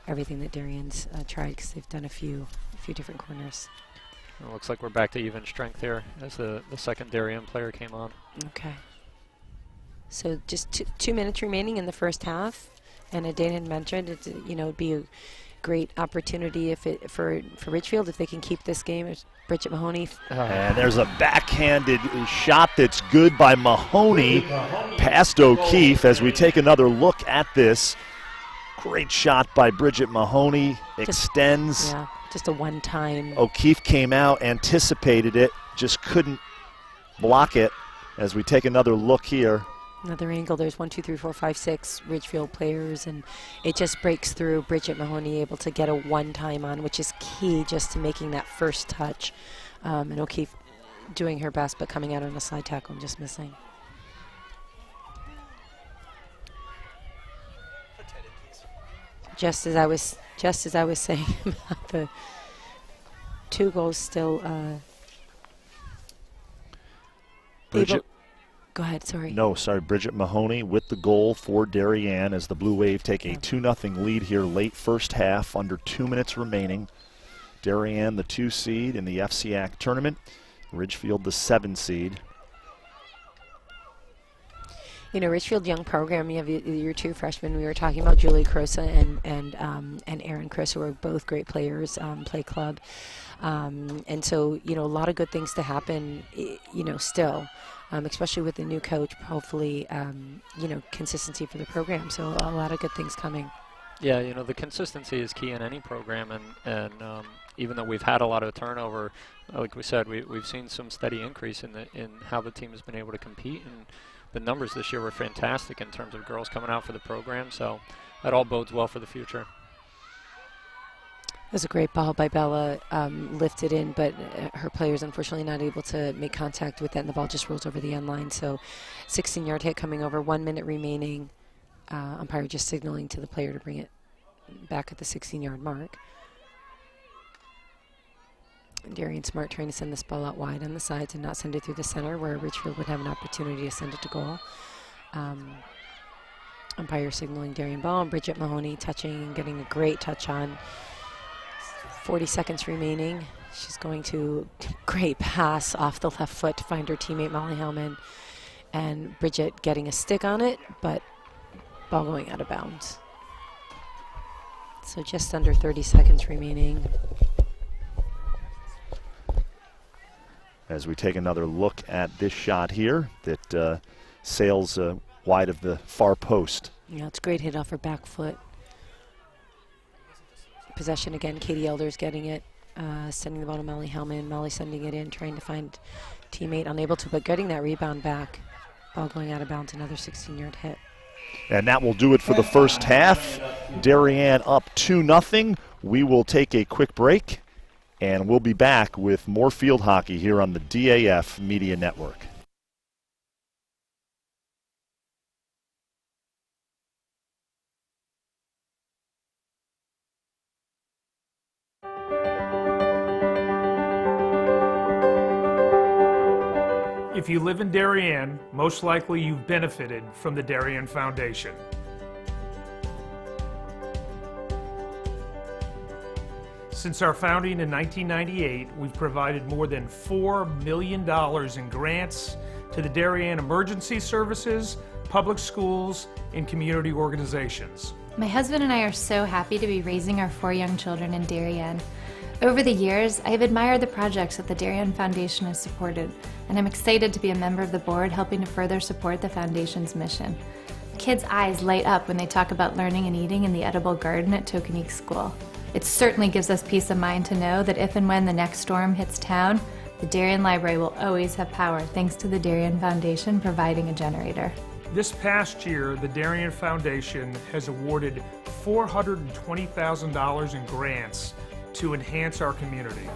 Speaker 6: everything that Darien's tried, because they've done a few different corners.
Speaker 2: It looks like we're back to even strength here as the second Darien player came on.
Speaker 6: Okay. So just 2 minutes remaining in the first half, and as Dan had mentioned, it'd be a great opportunity for Ridgefield if they can keep this game. It's Bridget Mahoney.
Speaker 5: And there's a backhanded shot that's good by Mahoney past O'Keefe. As we take another look at this, great shot by Bridget Mahoney. Extends.
Speaker 6: Yeah, just a one-time.
Speaker 5: O'Keefe came out, anticipated it, just couldn't block it. As we take another look here.
Speaker 6: Another angle. There's 1, 2, 3, 4, 5, 6 Ridgefield players, and it just breaks through. Bridget Mahoney able to get a one-time on, which is key just to making that first touch. And O'Keefe doing her best, but coming out on a slide tackle and just missing. Just as I was saying about the 2 goals still.
Speaker 5: Bridget.
Speaker 6: Go ahead, sorry.
Speaker 5: No, sorry, Bridget Mahoney with the goal for Darien as the Blue Wave take a 2-0 lead here late first half, under 2 minutes remaining. Darien, the 2 seed in the FCIAC tournament. Ridgefield, the 7 seed.
Speaker 6: Ridgefield young program, you have your 2 freshmen. We were talking about Julie Crosa and Aaron Crosa, who are both great players, play club. And so, a lot of good things to happen, still. Especially with the new coach, hopefully, consistency for the program. So a lot of good things coming.
Speaker 2: Yeah, the consistency is key in any program, and even though we've had a lot of turnover, like we said, we've seen some steady increase in how the team has been able to compete, and the numbers this year were fantastic in terms of girls coming out for the program. So that all bodes well for the future.
Speaker 6: It was a great ball by Bella, lifted in, but her players unfortunately not able to make contact with that, and the ball just rolls over the end line. So 16-yard hit coming over, 1 minute remaining. Umpire just signaling to the player to bring it back at the 16-yard mark. And Darien Smart trying to send this ball out wide on the sides and not send it through the center, where Ridgefield would have an opportunity to send it to goal. Umpire signaling Darien ball, and Bridget Mahoney touching and getting a great touch on. 40 seconds remaining. She's going to great pass off the left foot to find her teammate Molly Hellman, and Bridget getting a stick on it, but ball going out of bounds. So just under 30 seconds remaining.
Speaker 5: As we take another look at this shot here that sails wide of the far post.
Speaker 6: Yeah, it's a great hit off her back foot. Possession again, Katie Elder's getting it, sending the ball to Molly Hellman. Molly sending it in, trying to find teammate, unable to, but getting that rebound back. Ball going out of bounds, another 16-yard hit.
Speaker 5: And that will do it for the first half. Darien up 2-0. We will take a quick break, and we'll be back with more field hockey here on the DAF Media Network.
Speaker 7: If you live in Darien, most likely you've benefited from the Darien Foundation. Since our founding in 1998, we've provided more than $4 million in grants to the Darien Emergency Services, public schools, and community organizations.
Speaker 8: My husband and I are so happy to be raising our 4 young children in Darien. Over the years, I have admired the projects that the Darien Foundation has supported, and I'm excited to be a member of the board helping to further support the Foundation's mission. Kids' eyes light up when they talk about learning and eating in the edible garden at Tokenique School. It certainly gives us peace of mind to know that if and when the next storm hits town, the Darien Library will always have power thanks to the Darien Foundation providing a generator.
Speaker 7: This past year, the Darien Foundation has awarded $420,000 in grants to enhance our community.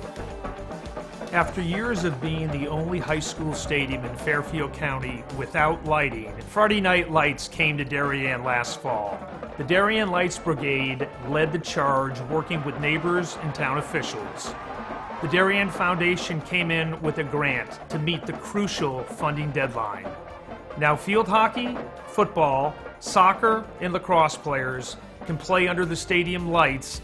Speaker 7: After years of being the only high school stadium in Fairfield County without lighting, Friday Night Lights came to Darien last fall. The Darien Lights Brigade led the charge, working with neighbors and town officials. The Darien Foundation came in with a grant to meet the crucial funding deadline. Now field hockey, football, soccer, and lacrosse players can play under the stadium lights.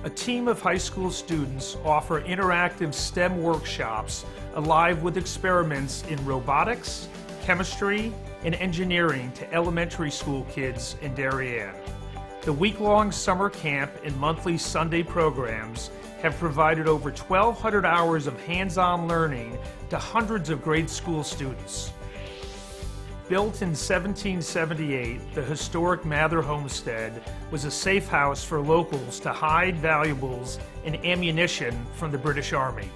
Speaker 7: A team of high school students offer interactive STEM workshops alive with experiments in robotics, chemistry, and engineering to elementary school kids in Darien. The week-long summer camp and monthly Sunday programs have provided over 1,200 hours of hands-on learning to hundreds of grade school students. Built in 1778, the historic Mather Homestead was a safe house for locals to hide valuables and ammunition from the British Army.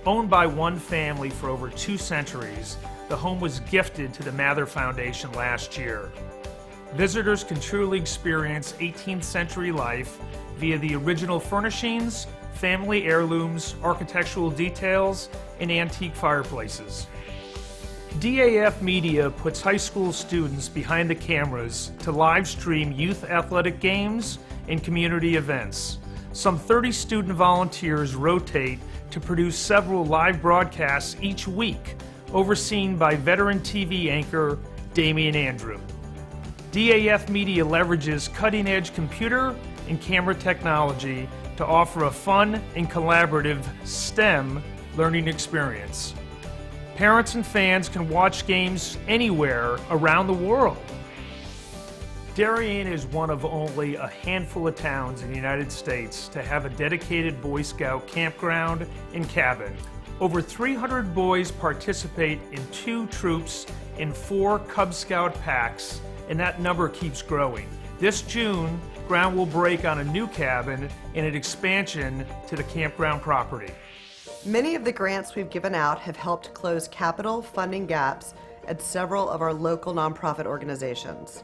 Speaker 7: Owned by one family for over 2 centuries, the home was gifted to the Mather Foundation last year. Visitors can truly experience 18th century life via the original furnishings, family heirlooms, architectural details, and antique fireplaces. DAF Media puts high school students behind the cameras to live stream youth athletic games and community events. Some 30 student volunteers rotate to produce several live broadcasts each week, overseen by veteran TV anchor Damian Andrew. DAF Media leverages cutting-edge computer and camera technology to offer a fun and collaborative STEM learning experience. Parents and fans can watch games anywhere around the world. Darien is one of only a handful of towns in the United States to have a dedicated Boy Scout campground and cabin. Over 300 boys participate in 2 troops and 4 Cub Scout packs, and that number keeps growing. This June, ground will break on a new cabin and an expansion to the campground property.
Speaker 9: Many of the grants we've given out have helped close capital funding gaps at several of our local nonprofit organizations.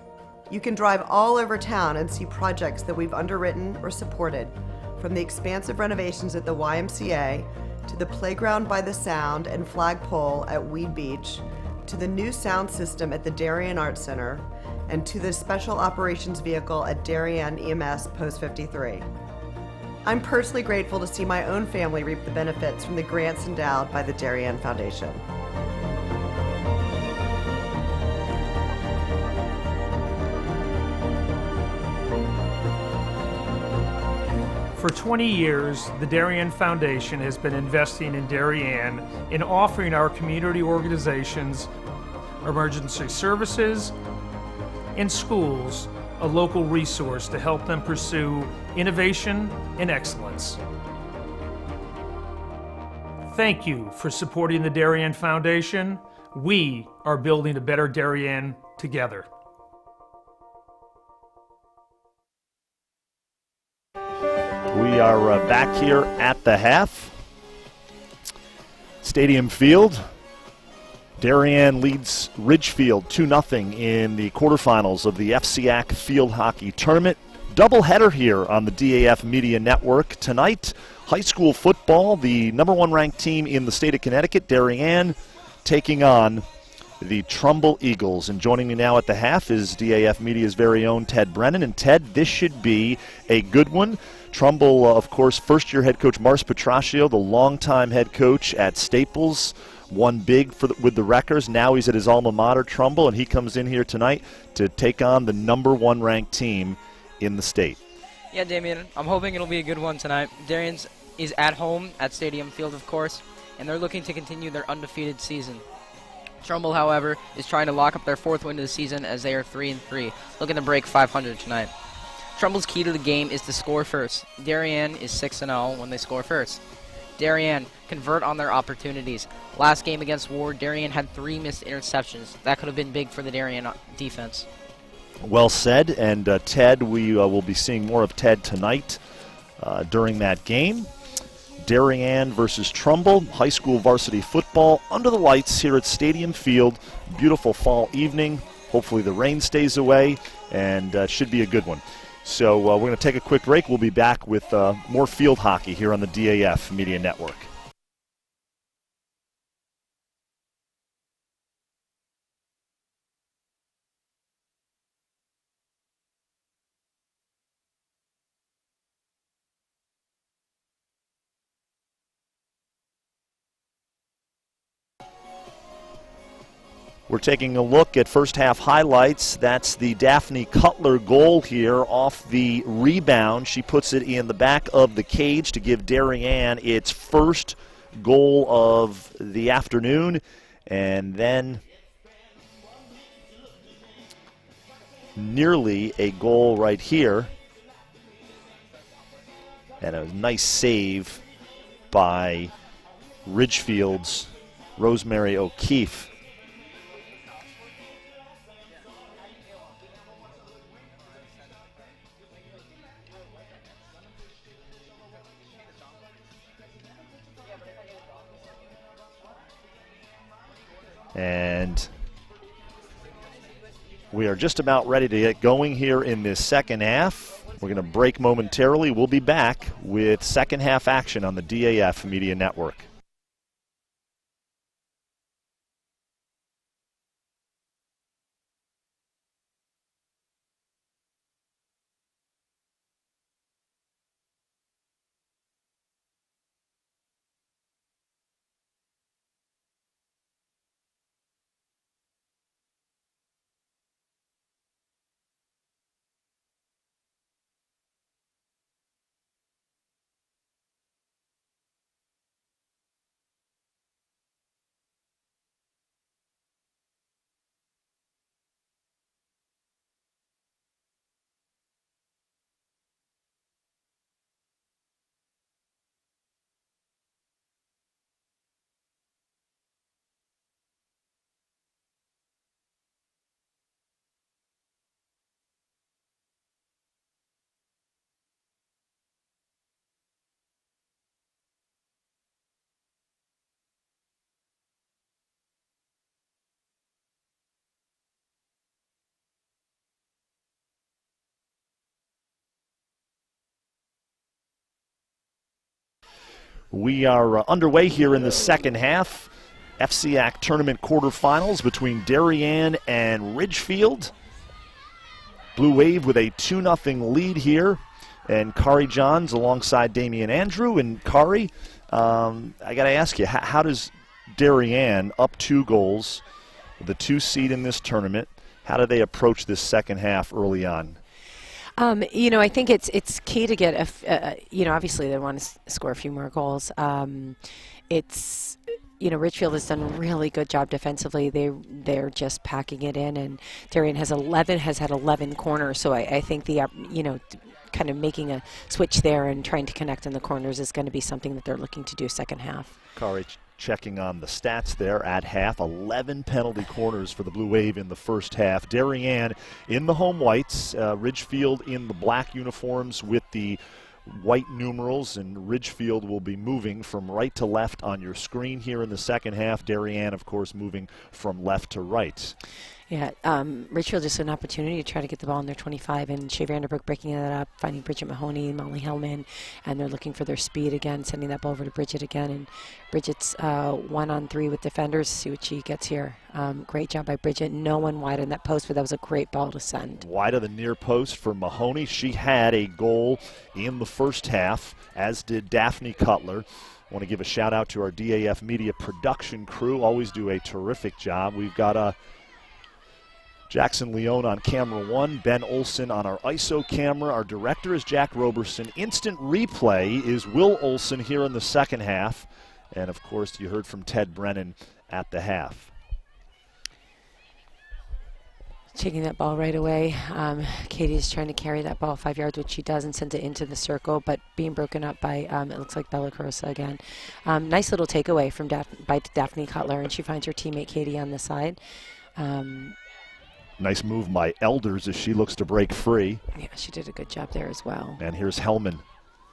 Speaker 9: You can drive all over town and see projects that we've underwritten or supported, from the expansive renovations at the YMCA to the playground by the Sound and flagpole at Weed Beach, to the new sound system at the Darien Arts Center, and to the special operations vehicle at Darien EMS Post 53. I'm personally grateful to see my own family reap the benefits from the grants endowed by the Darien Foundation.
Speaker 7: For 20 years, the Darien Foundation has been investing in Darien and offering our community organizations, emergency services, and schools a local resource to help them pursue innovation and excellence. Thank you for supporting the Darien Foundation. We are building a better Darien together.
Speaker 5: We are back here at the half. Stadium Field. Darien leads Ridgefield 2-0 in the quarterfinals of the FCIAC Field Hockey Tournament. Doubleheader here on the DAF Media Network. Tonight, high school football, the #1 ranked team in the state of Connecticut, Darien, taking on the Trumbull Eagles. And joining me now at the half is DAF Media's very own Ted Brennan. And Ted, this should be a good one. Trumbull, of course, first-year head coach Mars Petraccio, the longtime head coach at Staples, won big with the Wreckers. Now he's at his alma mater, Trumbull, and he comes in here tonight to take on the #1 ranked team in the state.
Speaker 10: Yeah, Damien, I'm hoping it'll be a good one tonight. Darien is at home at Stadium Field, of course, and they're looking to continue their undefeated season. Trumbull, however, is trying to lock up their 4th win of the season as they are 3-3, looking to break 500 tonight. Trumbull's key to the game is to score first. Darien is 6-0 when they score first. Darien convert on their opportunities. Last game against Ward, Darien had 3 missed interceptions. That could have been big for the Darien defense.
Speaker 5: Well said, and Ted, we will be seeing more of Ted tonight during that game. Darien versus Trumbull, high school varsity football under the lights here at Stadium Field. Beautiful fall evening. Hopefully the rain stays away, and should be a good one. So we're going to take a quick break. We'll be back with more field hockey here on the DAF Media Network. We're taking a look at first half highlights. That's the Daphne Cutler goal here off the rebound. She puts it in the back of the cage to give Darien its first goal of the afternoon. And then nearly a goal right here. And a nice save by Ridgefield's Rosemary O'Keefe. And we are just about ready to get going here in this second half. We're going to break momentarily. We'll be back with second half action on the DAF Media Network. We are underway here in the second half. FCIAC tournament quarterfinals between Darien and Ridgefield. Blue Wave with a 2-0 lead here. And Kari Johns alongside Damian Andrew. And Kari, I got to ask you, how does Darien, up 2 goals, the 2 seed in this tournament, how do they approach this second half early on?
Speaker 6: I think it's key to get obviously they want to score a few more goals. Ridgefield has done a really good job defensively. They're just packing it in, and Darien has had 11 corners. So I think the kind of making a switch there and trying to connect in the corners is going to be something that they're looking to do second half.
Speaker 5: Kari checking on the stats there at half. 11 penalty corners for the Blue Wave in the first half. Darien in the home whites, Ridgefield in the black uniforms with the white numerals, and Ridgefield will be moving from right to left on your screen here in the second half. Darien, of course, moving from left to right.
Speaker 6: Yeah, Ridgefield just an opportunity to try to get the ball in their 25, and Shea Vanderbrook breaking it up, finding Bridget Mahoney and Molly Hellman, and they're looking for their speed again, sending that ball over to Bridget again, and Bridget's 1-on-3 with defenders. See what she gets here. Great job by Bridget. No one wide on that post, but that was a great ball to send.
Speaker 5: Wide of the near post for Mahoney. She had a goal in the first half, as did Daphne Cutler. I want to give a shout out to our DAF Media production crew. Always do a terrific job. We've got Jackson Leone on camera 1, Ben Olson on our ISO camera. Our director is Jack Roberson. Instant replay is Will Olson here in the second half. And, of course, you heard from Ted Brennan at the half.
Speaker 6: Taking that ball right away. Katie is trying to carry that ball 5 yards, which she does, and sends it into the circle, but being broken up by, it looks like Bella Crosa again. Nice little takeaway from by Daphne Cutler, and she finds her teammate Katie on the side.
Speaker 5: Nice move by Elders as she looks to break free.
Speaker 6: Yeah, she did a good job there as well.
Speaker 5: And here's Hellman.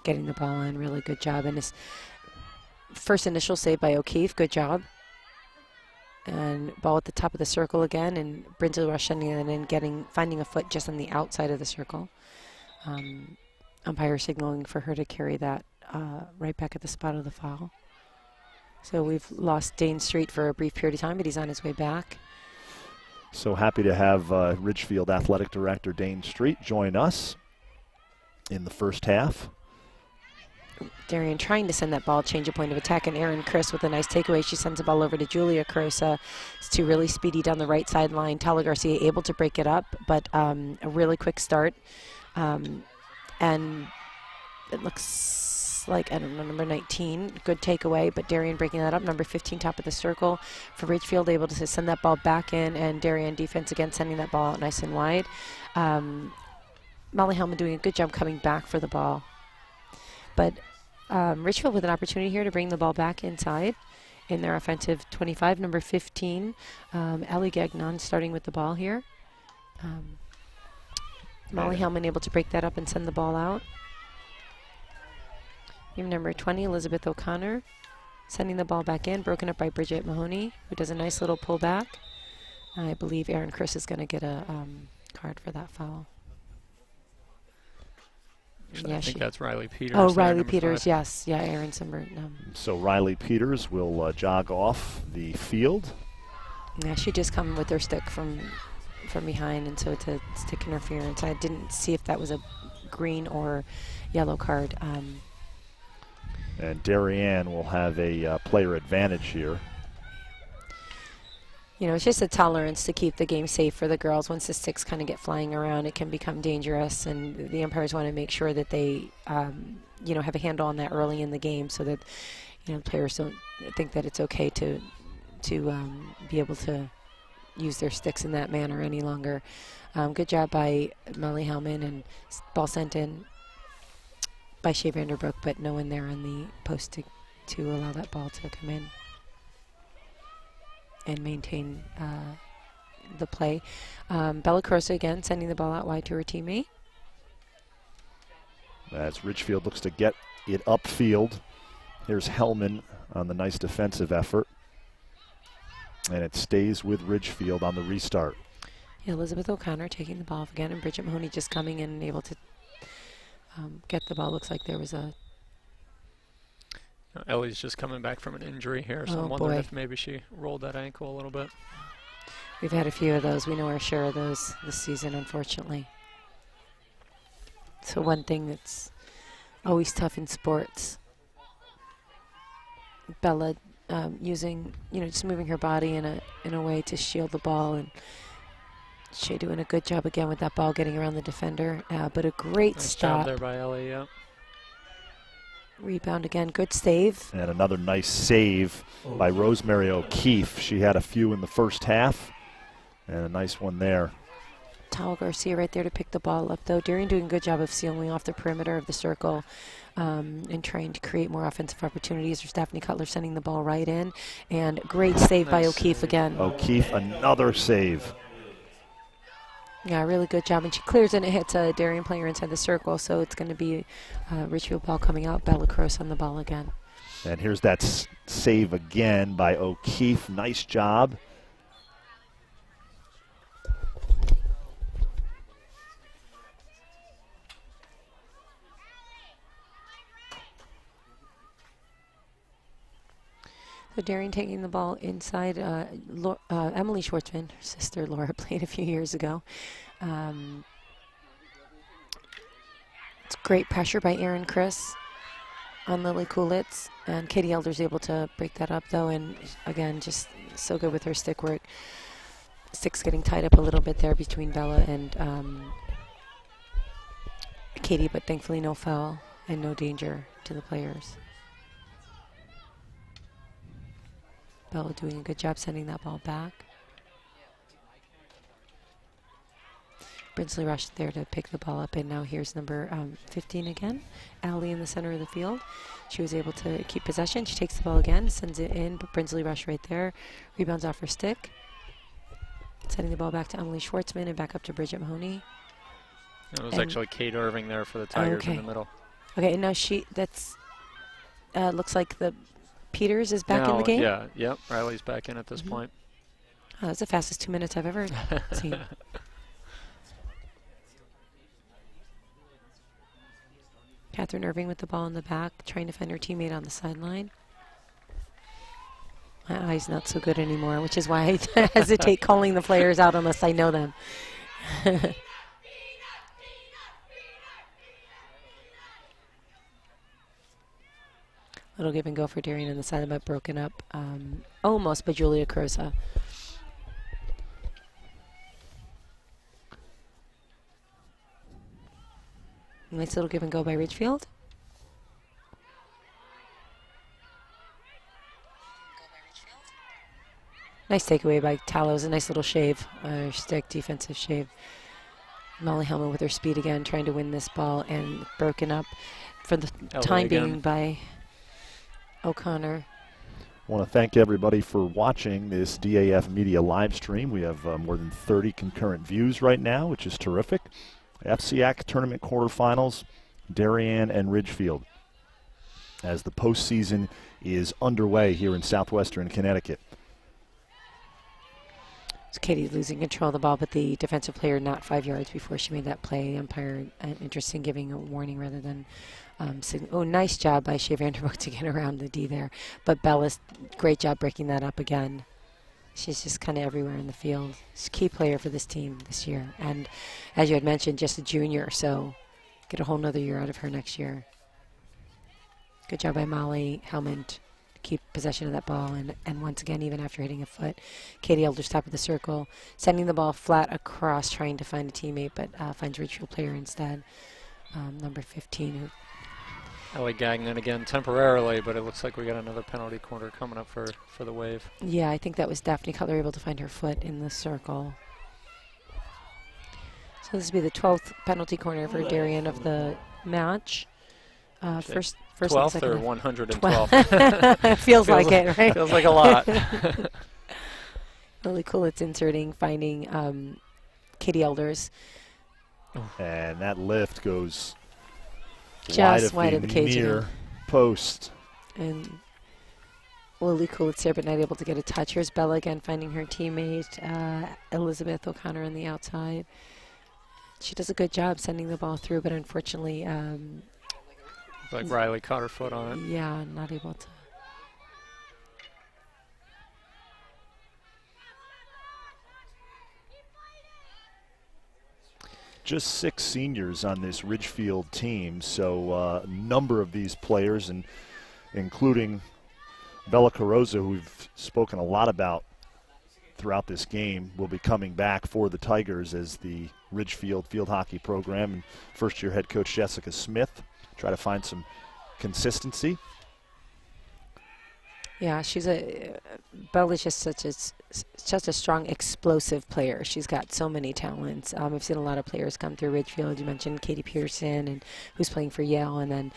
Speaker 6: Getting the ball in, really good job. And his first initial save by O'Keefe, good job. And ball at the top of the circle again, and Brindle rushing in and finding a foot just on the outside of the circle. umpire signaling for her to carry that right back at the spot of the foul. So we've lost Dane Street for a brief period of time, but he's on his way back.
Speaker 5: So happy to have Ridgefield Athletic Director Dane Street join us in the first half.
Speaker 6: Darien trying to send that ball, change a point of attack, and Erin Chris with a nice takeaway. She sends the ball over to Julia Crosa. It's two really speedy down the right sideline. Tala Garcia able to break it up, but a really quick start. And it looks like, I don't know, number 19, good takeaway, but Darien breaking that up. Number 15, top of the circle for Ridgefield, able to send that ball back in, and Darien defense again sending that ball out nice and wide. Molly Hellman doing a good job coming back for the ball. But Ridgefield with an opportunity here to bring the ball back inside in their offensive 25, number 15, Ellie Gagnon starting with the ball here. Molly Hellman able to break that up and send the ball out. Even number 20, Elizabeth O'Connor, sending the ball back in, broken up by Bridget Mahoney, who does a nice little pullback. I believe Erin Chris is going to get a card for that foul.
Speaker 2: Yeah, I think that's Riley Peters.
Speaker 6: Oh, Riley Peters, yes. Yeah, Erin's number.
Speaker 5: So Riley Peters will jog off the field.
Speaker 6: Yeah, she just come with her stick from behind, and so it's a stick interference. I didn't see if that was a green or yellow card.
Speaker 5: And Darien will have a player advantage here.
Speaker 6: You know, it's just a tolerance to keep the game safe for the girls. Once the sticks kind of get flying around, it can become dangerous, and the umpires want to make sure that they, you know, have a handle on that early in the game, so that, you know, players don't think that it's okay to be able to use their sticks in that manner any longer. Good job by Molly Hellman, and ball sent in by Shea Vanderbrook, but no one there on the post to allow that ball to come in and maintain the play. Bella Crosa again sending the ball out wide to her teammate.
Speaker 5: As Ridgefield looks to get it upfield. Here's Hellman on the nice defensive effort. And it stays with Ridgefield on the restart.
Speaker 6: Yeah, Elizabeth O'Connor taking the ball off again, and Bridget Mahoney just coming in and able to get the ball. Looks like there was a...
Speaker 2: Ellie's just coming back from an injury here, so I'm wondering if maybe she rolled that ankle a little bit.
Speaker 6: We've had a few of those. We know our share of those this season, unfortunately. So one thing that's always tough in sports, Bella using, you know, just moving her body in a way to shield the ball, and Shea doing a good job again with that ball getting around the defender, but a great
Speaker 2: nice
Speaker 6: stop.
Speaker 2: Job there by Ellie, yeah.
Speaker 6: Rebound again, good save.
Speaker 5: And another nice save by Rosemary O'Keefe. She had a few in the first half, and a nice one there.
Speaker 6: Tala Garcia right there to pick the ball up, though. Darien doing a good job of sealing off the perimeter of the circle and trying to create more offensive opportunities. There's Daphne Cutler sending the ball right in, and great save by O'Keefe again.
Speaker 5: O'Keefe, another save.
Speaker 6: Yeah, really good job. And she clears and it hits a Darien player inside the circle, so it's going to be Ridgefield ball coming out. Bella Cross on the ball again.
Speaker 5: And here's that save again by O'Keefe. Nice job.
Speaker 6: So Darien taking the ball inside. Emily Schwartzman, her sister Laura, played a few years ago. It's great pressure by Erin Chris on Lily Kulitz. And Katie Elder's able to break that up, though. And again, just so good with her stick work. Stick's getting tied up a little bit there between Bella and Katie, but thankfully no foul and no danger to the players. Bella doing a good job sending that ball back. Brinsley Rush there to pick the ball up, and now here's number 15 again, Allie in the center of the field. She was able to keep possession. She takes the ball again, sends it in, but Brinsley Rush right there. Rebounds off her stick. Sending the ball back to Emily Schwartzman and back up to Bridget Mahoney.
Speaker 2: It was actually Kate Irving there for the Tigers in the middle.
Speaker 6: Okay, and now looks like the Peters is back in the game?
Speaker 2: Yeah, yep. Riley's back in at this point.
Speaker 6: Oh, that's the fastest 2 minutes I've ever seen. Catherine Irving with the ball in the back, trying to find her teammate on the sideline. My eye's not so good anymore, which is why I hesitate calling the players out unless I know them. Little give and go for Darien on the side, but broken up almost by Julia Crosa. Nice little give and go by Ridgefield. Nice takeaway by Tallows. A nice little shave, stick defensive shave. Molly Hellman with her speed again, trying to win this ball, and broken up for the time being by O'Connor.
Speaker 5: I want to thank everybody for watching this DAF Media live stream. We have more than 30 concurrent views right now, which is terrific. FCIAC tournament quarterfinals, Darien and Ridgefield, as the postseason is underway here in southwestern Connecticut.
Speaker 6: It's Katie losing control of the ball, but the defensive player not 5 yards before she made that play. The umpire interesting, giving a warning rather than oh, nice job by Shea Vanderbroek to get around the D there. But Bella's great job breaking that up again. She's just kind of everywhere in the field. She's a key player for this team this year. And as you had mentioned, just a junior, so get a whole nother year out of her next year. Good job by Molly Hellman to keep possession of that ball. And once again, even after hitting a foot, Katie Elders top of the circle, sending the ball flat across, trying to find a teammate, but finds a Ridgefield player instead. Number 15, who
Speaker 2: Ellie Gagnon again temporarily, but it looks like we got another penalty corner coming up for the Wave.
Speaker 6: Yeah, I think that was Daphne Cutler able to find her foot in the circle. So this will be the 12th penalty corner for Darien of the match. First
Speaker 2: 12th or 112th?
Speaker 6: Feels like it, right?
Speaker 2: Feels like a lot.
Speaker 6: Really cool. It's inserting, finding Katie Elders.
Speaker 5: And that lift goes
Speaker 6: just wide of the cage
Speaker 5: near post.
Speaker 6: And Lily Coolitz there, but not able to get a touch. Here's Bella again finding her teammate, Elizabeth O'Connor on the outside. She does a good job sending the ball through, but unfortunately,
Speaker 2: like Riley caught her foot on it.
Speaker 6: Yeah, not able to.
Speaker 5: Just 6 seniors on this Ridgefield team, so a number of these players, and including Bella Carrozza, who we've spoken a lot about throughout this game, will be coming back for the Tigers as the Ridgefield field hockey program. And first-year head coach Jessica Smith try to find some consistency.
Speaker 6: Yeah, Bella's just such a strong, explosive player. She's got so many talents. I've seen a lot of players come through Ridgefield. You mentioned Katie Pearson, and who's playing for Yale, and then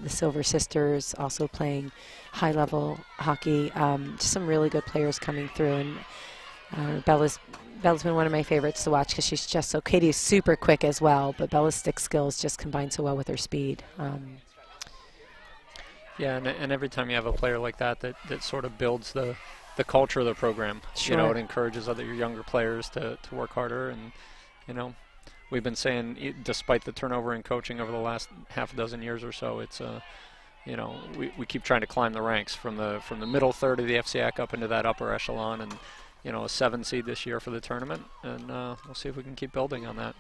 Speaker 6: the Silver Sisters also playing high-level hockey. Just some really good players coming through, and Bella's been one of my favorites to watch because she's just so. Katie is super quick as well, but Bella's stick skills just combine so well with her speed.
Speaker 2: Yeah, and every time you have a player like that sort of builds the culture of the program.
Speaker 6: Sure.
Speaker 2: You know, it encourages other younger players to work harder. And, you know, we've been saying, despite the turnover in coaching over the last half a dozen years or so, it's, you know, we keep trying to climb the ranks from the middle third of the FCIAC up into that upper echelon, and, you know, a 7 seed this year for the tournament. And we'll see if we can keep building on that.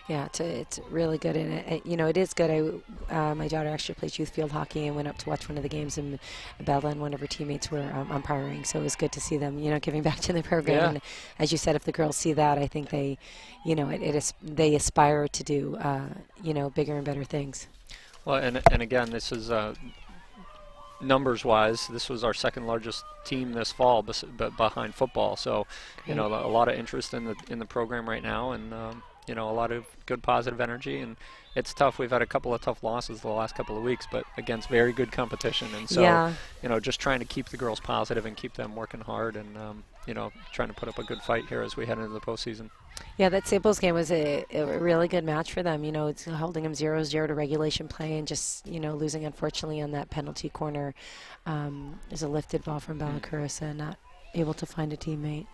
Speaker 6: Yeah, it's really good, and you know, it is good. My daughter actually plays youth field hockey and went up to watch one of the games, and Bella and one of her teammates were umpiring, so it was good to see them, you know, giving back to the program.
Speaker 2: Yeah.
Speaker 6: And as you said, if the girls see that, I think they, you know, they aspire to do, you know, bigger and better things.
Speaker 2: Well, and again, this is numbers-wise, this was our second largest team this fall, but behind football. So, you know, a lot of interest in the program right now, and you know, a lot of good positive energy. And it's tough. We've had a couple of tough losses the last couple of weeks, but against very good competition. And so,
Speaker 6: yeah.
Speaker 2: You know, just trying to keep the girls positive and keep them working hard, and you know, trying to put up a good fight here as we head into the postseason.
Speaker 6: Yeah, that Staples game was a really good match for them. You know, it's holding them 0-0 to regulation play, and just, you know, losing unfortunately on that penalty corner. There's a lifted ball from Bella Carrozza, not able to find a teammate.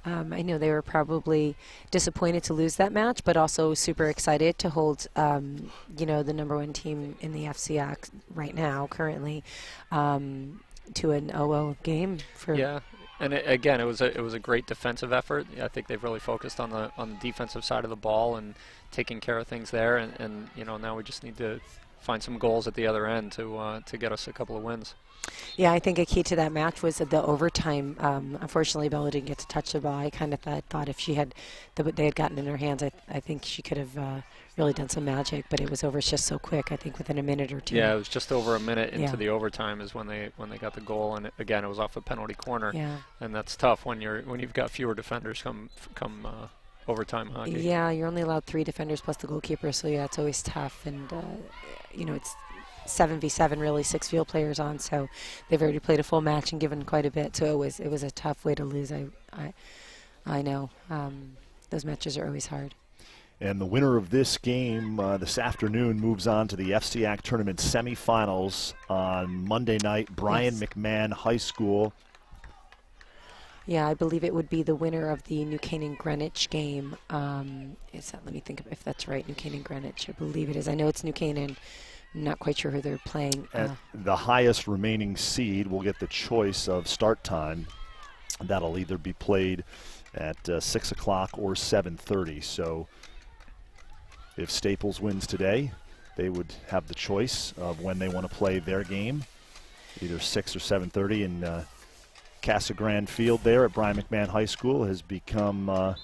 Speaker 6: I know they were probably disappointed to lose that match, but also super excited to hold, you know, the #1 team in the FCIAC right now, currently, to an 0-0 game.
Speaker 2: Yeah, and again, it was a great defensive effort. I think they've really focused on the defensive side of the ball and taking care of things there. And you know, now we just need to find some goals at the other end to get us a couple of wins.
Speaker 6: Yeah, I think a key to that match was the overtime. Unfortunately, Bella didn't get to touch the ball. I kind of thought if they had gotten in her hands, I think she could have really done some magic. But it was over just so quick. I think within a minute or two.
Speaker 2: Yeah, it was just over a minute into the overtime is when they got the goal, and again, it was off a penalty corner.
Speaker 6: Yeah.
Speaker 2: And that's tough when you've got fewer defenders come overtime hockey.
Speaker 6: Yeah, you're only allowed 3 defenders plus the goalkeeper, so yeah, it's always tough. And you know, it's 7v7, really, 6 field players on, so they've already played a full match and given quite a bit. So it was a tough way to lose. I know those matches are always hard.
Speaker 5: And the winner of this game this afternoon moves on to the FCIAC tournament semifinals on Monday night. Brien McMahon High School.
Speaker 6: Yeah, I believe it would be the winner of the New Canaan Greenwich game. Let me think if that's right. New Canaan Greenwich, I believe it is. I know it's New Canaan. I'm not quite sure who they're playing.
Speaker 5: The highest remaining seed will get the choice of start time. That'll either be played at 6 o'clock or 7:30. So if Staples wins today, they would have the choice of when they want to play their game, either 6 or 7:30. And Casa Grande Field there at Brien McMahon High School has become a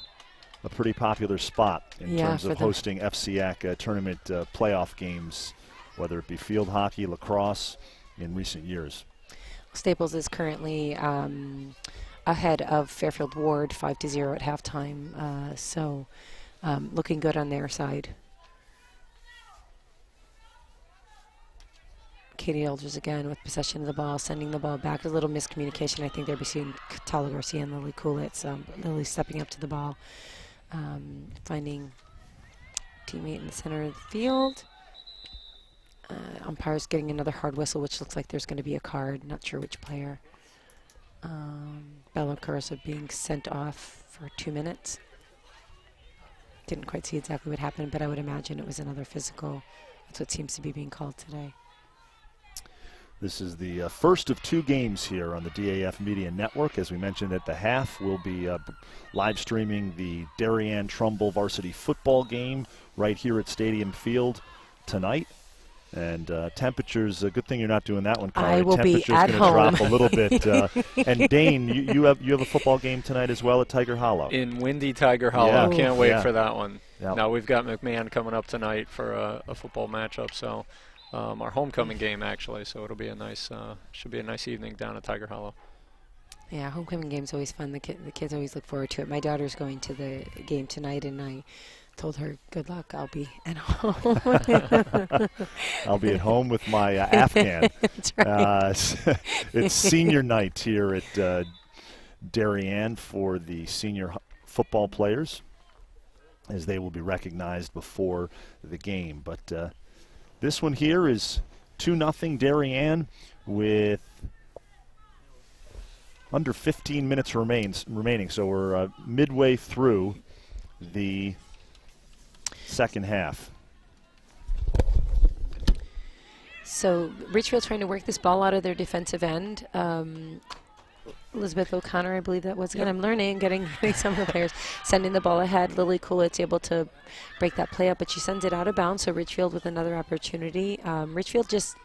Speaker 5: pretty popular spot in terms of hosting FCIAC tournament playoff games, whether it be field hockey, lacrosse, in recent years.
Speaker 6: Staples is currently ahead of Fairfield Ward 5-0 at halftime, so looking good on their side. Katie Elders again with possession of the ball, sending the ball back. A little miscommunication, I think, there between Tala Garcia and Lily Coolitz. Lily stepping up to the ball, finding teammate in the center of the field. Umpire's getting another hard whistle, which looks like there's going to be a card. Not sure which player. Bella Caruso being sent off for 2 minutes. Didn't quite see exactly what happened, but I would imagine it was another physical. That's what seems to be being called today.
Speaker 5: This is the first of 2 games here on the DAF Media Network. As we mentioned at the half, we'll be live streaming the Darien Trumbull varsity football game right here at Stadium Field tonight. And temperatures, a good thing you're not doing that one, Carly.
Speaker 6: I will be at home.
Speaker 5: Temperature's going to drop a little bit. And Dane, you have a football game tonight as well at Tiger Hollow.
Speaker 2: In windy Tiger Hollow.
Speaker 5: Yeah.
Speaker 2: Can't wait for that one.
Speaker 5: Yep.
Speaker 2: Now we've got McMahon coming up tonight for a football matchup. So our homecoming game actually. So it'll be a nice, should be a nice evening down at Tiger Hollow.
Speaker 6: Yeah, homecoming game's always fun. The kids always look forward to it. My daughter's going to the game tonight, and I told her, good luck, I'll be at home.
Speaker 5: I'll be at home with my Afghan.
Speaker 6: That's right.
Speaker 5: It's senior night here at Darien for the senior football players, as they will be recognized before the game. But this one here is 2-0 Darien with under 15 minutes remaining. So we're midway through the second half.
Speaker 6: So Ridgefield trying to work this ball out of their defensive end. Elizabeth O'Connor, I believe that was. Again, I'm learning, getting some of the players sending the ball ahead. Lily Coolitz able to break that play up, but she sends it out of bounds. So Ridgefield with another opportunity. Ridgefield just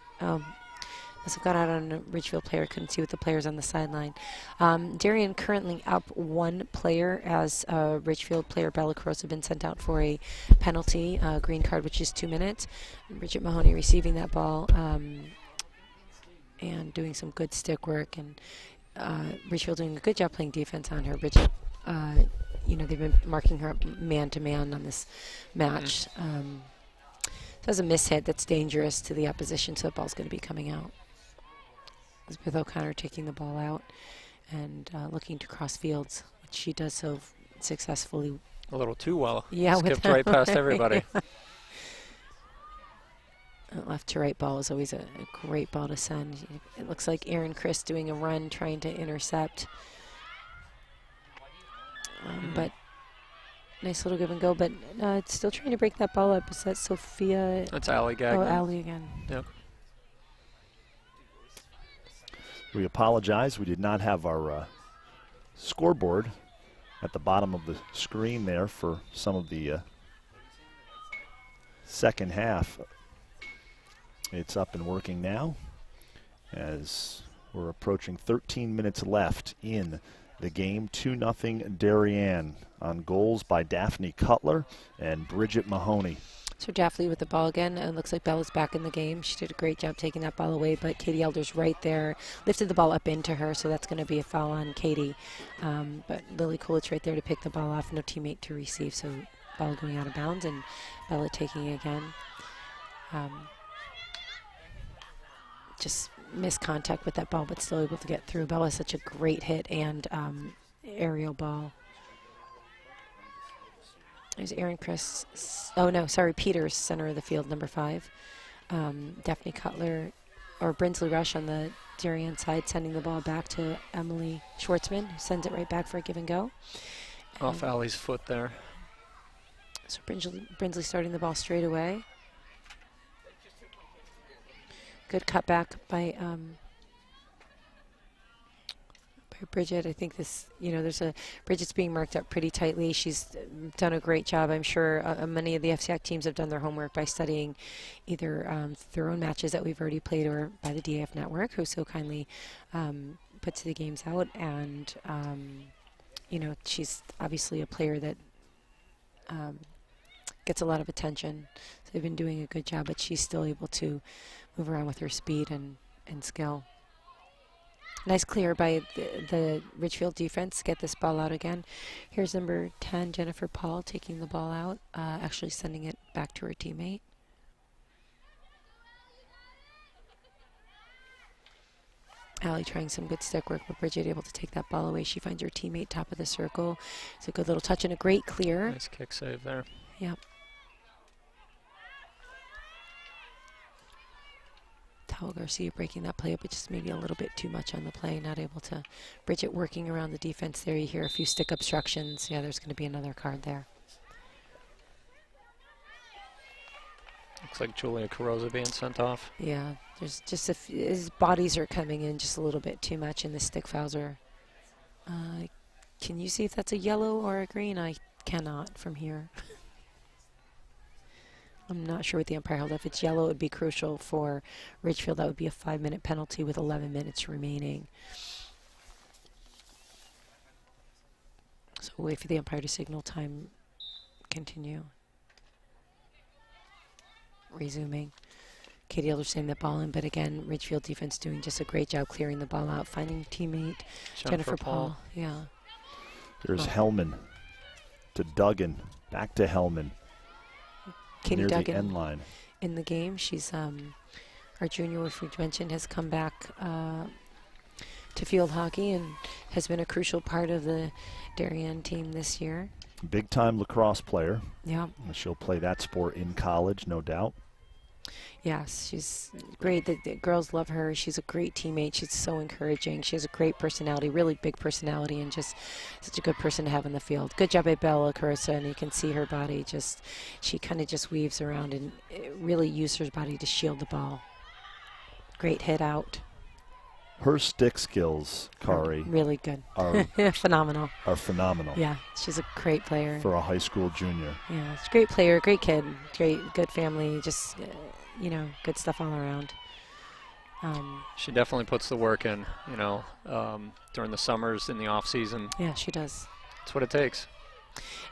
Speaker 6: must have got out on a Ridgefield player. Couldn't see with the players on the sideline. Darien currently up 1 player as Ridgefield player Bella Cross have been sent out for a penalty, green card, which is 2 minutes. Bridget Mahoney receiving that ball and doing some good stick work, and Ridgefield doing a good job playing defense on her. Bridget, you know, they've been marking her man-to-man on this match. So that's a mishit that's dangerous to the opposition, so the ball's going to be coming out. Elizabeth O'Connor taking the ball out and looking to cross fields, which she does so successfully.
Speaker 2: A little too well.
Speaker 6: Yeah,
Speaker 2: skipped right past everybody.
Speaker 6: Left to right ball is always a great ball to send. It looks like Erin Chris doing a run trying to intercept. But nice little give and go. But it's still trying to break that ball up. Is that Sophia?
Speaker 2: That's Allie Gagnon.
Speaker 6: Oh, Allie again.
Speaker 2: Yep.
Speaker 5: We apologize. We did not have our scoreboard at the bottom of the screen there for some of the second half. It's up and working now as we're approaching 13 minutes left in the game. 2-0 Darien on goals by Daphne Cutler and Bridget Mahoney.
Speaker 6: So Daphne with the ball again, and looks like Bella's back in the game. She did a great job taking that ball away, but Katie Elder's right there, lifted the ball up into her, so that's going to be a foul on Katie. But Lily Coolidge right there to pick the ball off, no teammate to receive, so ball going out of bounds, and Bella taking it again. Just missed contact with that ball, but still able to get through. Bella's such a great hit and aerial ball. There's Aaron Chris. Oh, no, sorry, Peters, center of the field, number 5. Daphne Cutler, or Brinsley Rush on the Darien side, sending the ball back to Emily Schwartzman, who sends it right back for a give and go.
Speaker 2: Off Allie's foot there.
Speaker 6: So Brinsley starting the ball straight away. Good cutback by Bridget. I think this, Bridget's being marked up pretty tightly. She's done a great job. I'm sure many of the FCIAC teams have done their homework by studying either their own matches that we've already played or by the DAF network, who so kindly puts the games out. And, she's obviously a player that gets a lot of attention. So they've been doing a good job, but she's still able to move around with her speed and skill. Nice clear by the Ridgefield defense. Get this ball out again. Here's number 10, Jennifer Paul, taking the ball out, actually sending it back to her teammate. Allie trying some good stick work, but Bridget able to take that ball away. She finds her teammate top of the circle. It's a good little touch and a great clear.
Speaker 2: Nice kick save there.
Speaker 6: Yep. Tao Garcia breaking that play up, but just maybe a little bit too much on the play, not able to. Bridget working around the defense there. You hear a few stick obstructions. Yeah, there's going to be another card there.
Speaker 2: Looks like Julia Carrozza being sent off.
Speaker 6: Yeah, there's just his bodies are coming in just a little bit too much, and the stick fouls are. Can you see if that's a yellow or a green? I cannot from here. I'm not sure what the umpire held. If it's yellow, it would be crucial for Ridgefield. That would be a 5-minute penalty with 11 minutes remaining. So we'll wait for the umpire to signal time. Continue. Resuming. Katie Elder sending that ball in, but again, Ridgefield defense doing just a great job clearing the ball out, finding teammate Jennifer Paul. Yeah.
Speaker 5: There's Hellman to Duggan, back to Hellman.
Speaker 6: Katie
Speaker 5: near
Speaker 6: Duggan
Speaker 5: the end line
Speaker 6: in the game. She's our junior, which we mentioned, has come back to field hockey and has been a crucial part of the Darien team this year.
Speaker 5: Big time lacrosse player.
Speaker 6: Yeah.
Speaker 5: She'll play that sport in college, no doubt.
Speaker 6: Yes, she's great. The girls love her. She's a great teammate. She's so encouraging. She has a great personality, really big personality, and just such a good person to have in the field. Good job by Bella Carissa, and you can see her body she kind of just weaves around and really uses her body to shield the ball. Great hit out.
Speaker 5: Her stick skills, Kari,
Speaker 6: really good.
Speaker 5: Are
Speaker 6: phenomenal.
Speaker 5: Are phenomenal.
Speaker 6: Yeah, she's a great player.
Speaker 5: For a high school junior.
Speaker 6: Yeah, she's a great player, great kid, good family, just, good stuff all around.
Speaker 2: She definitely puts the work in, during the summers, in the off season.
Speaker 6: Yeah, she does. That's
Speaker 2: what it takes.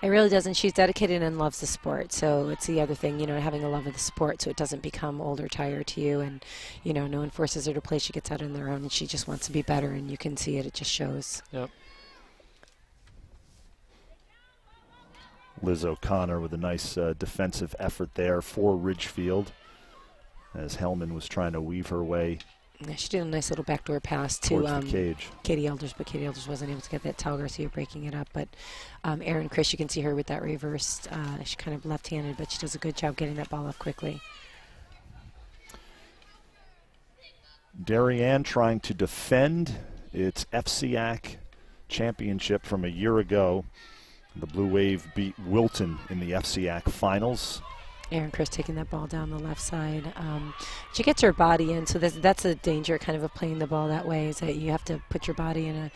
Speaker 6: It really does, and she's dedicated and loves the sport. So it's the other thing, having a love of the sport, so it doesn't become old or tired to you. And no one forces her to play. She gets out on her own, and she just wants to be better. And you can see it; it just shows.
Speaker 2: Yep.
Speaker 5: Liz O'Connor with a nice defensive effort there for Ridgefield, as Hellman was trying to weave her way.
Speaker 6: Yeah, she did a nice little backdoor pass to
Speaker 5: Katie
Speaker 6: Elders, but Katie Elders wasn't able to get that. Tal Garcia breaking it up. But Erin Chris, you can see her with that reversed. She's kind of left-handed, but she does a good job getting that ball off quickly.
Speaker 5: Darien trying to defend its FCIAC championship from a year ago. The Blue Wave beat Wilton in the FCIAC finals.
Speaker 6: Erin Chris taking that ball down the left side. She gets her body in, so that's a danger kind of playing the ball that way, is that you have to put your body in a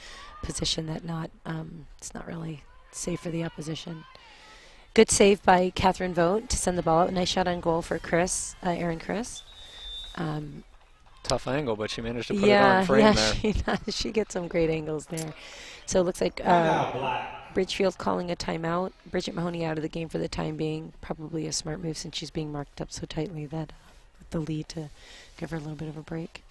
Speaker 6: position that it's not really safe for the opposition. Good save by Catherine Vogt to send the ball out. Nice shot on goal for Chris, Erin Chris.
Speaker 2: Tough angle, but she managed to put it on frame there.
Speaker 6: She does. She gets some great angles there. So it looks like Ridgefield calling a timeout. Bridget Mahoney out of the game for the time being. Probably a smart move since she's being marked up so tightly that the lead to give her a little bit of a break.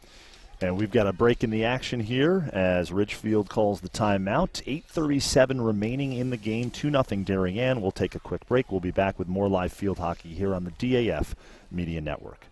Speaker 5: And we've got a break in the action here as Ridgefield calls the timeout. 8:37 remaining in the game, 2-0 Darien. We'll take a quick break. We'll be back with more live field hockey here on the DAF Media Network.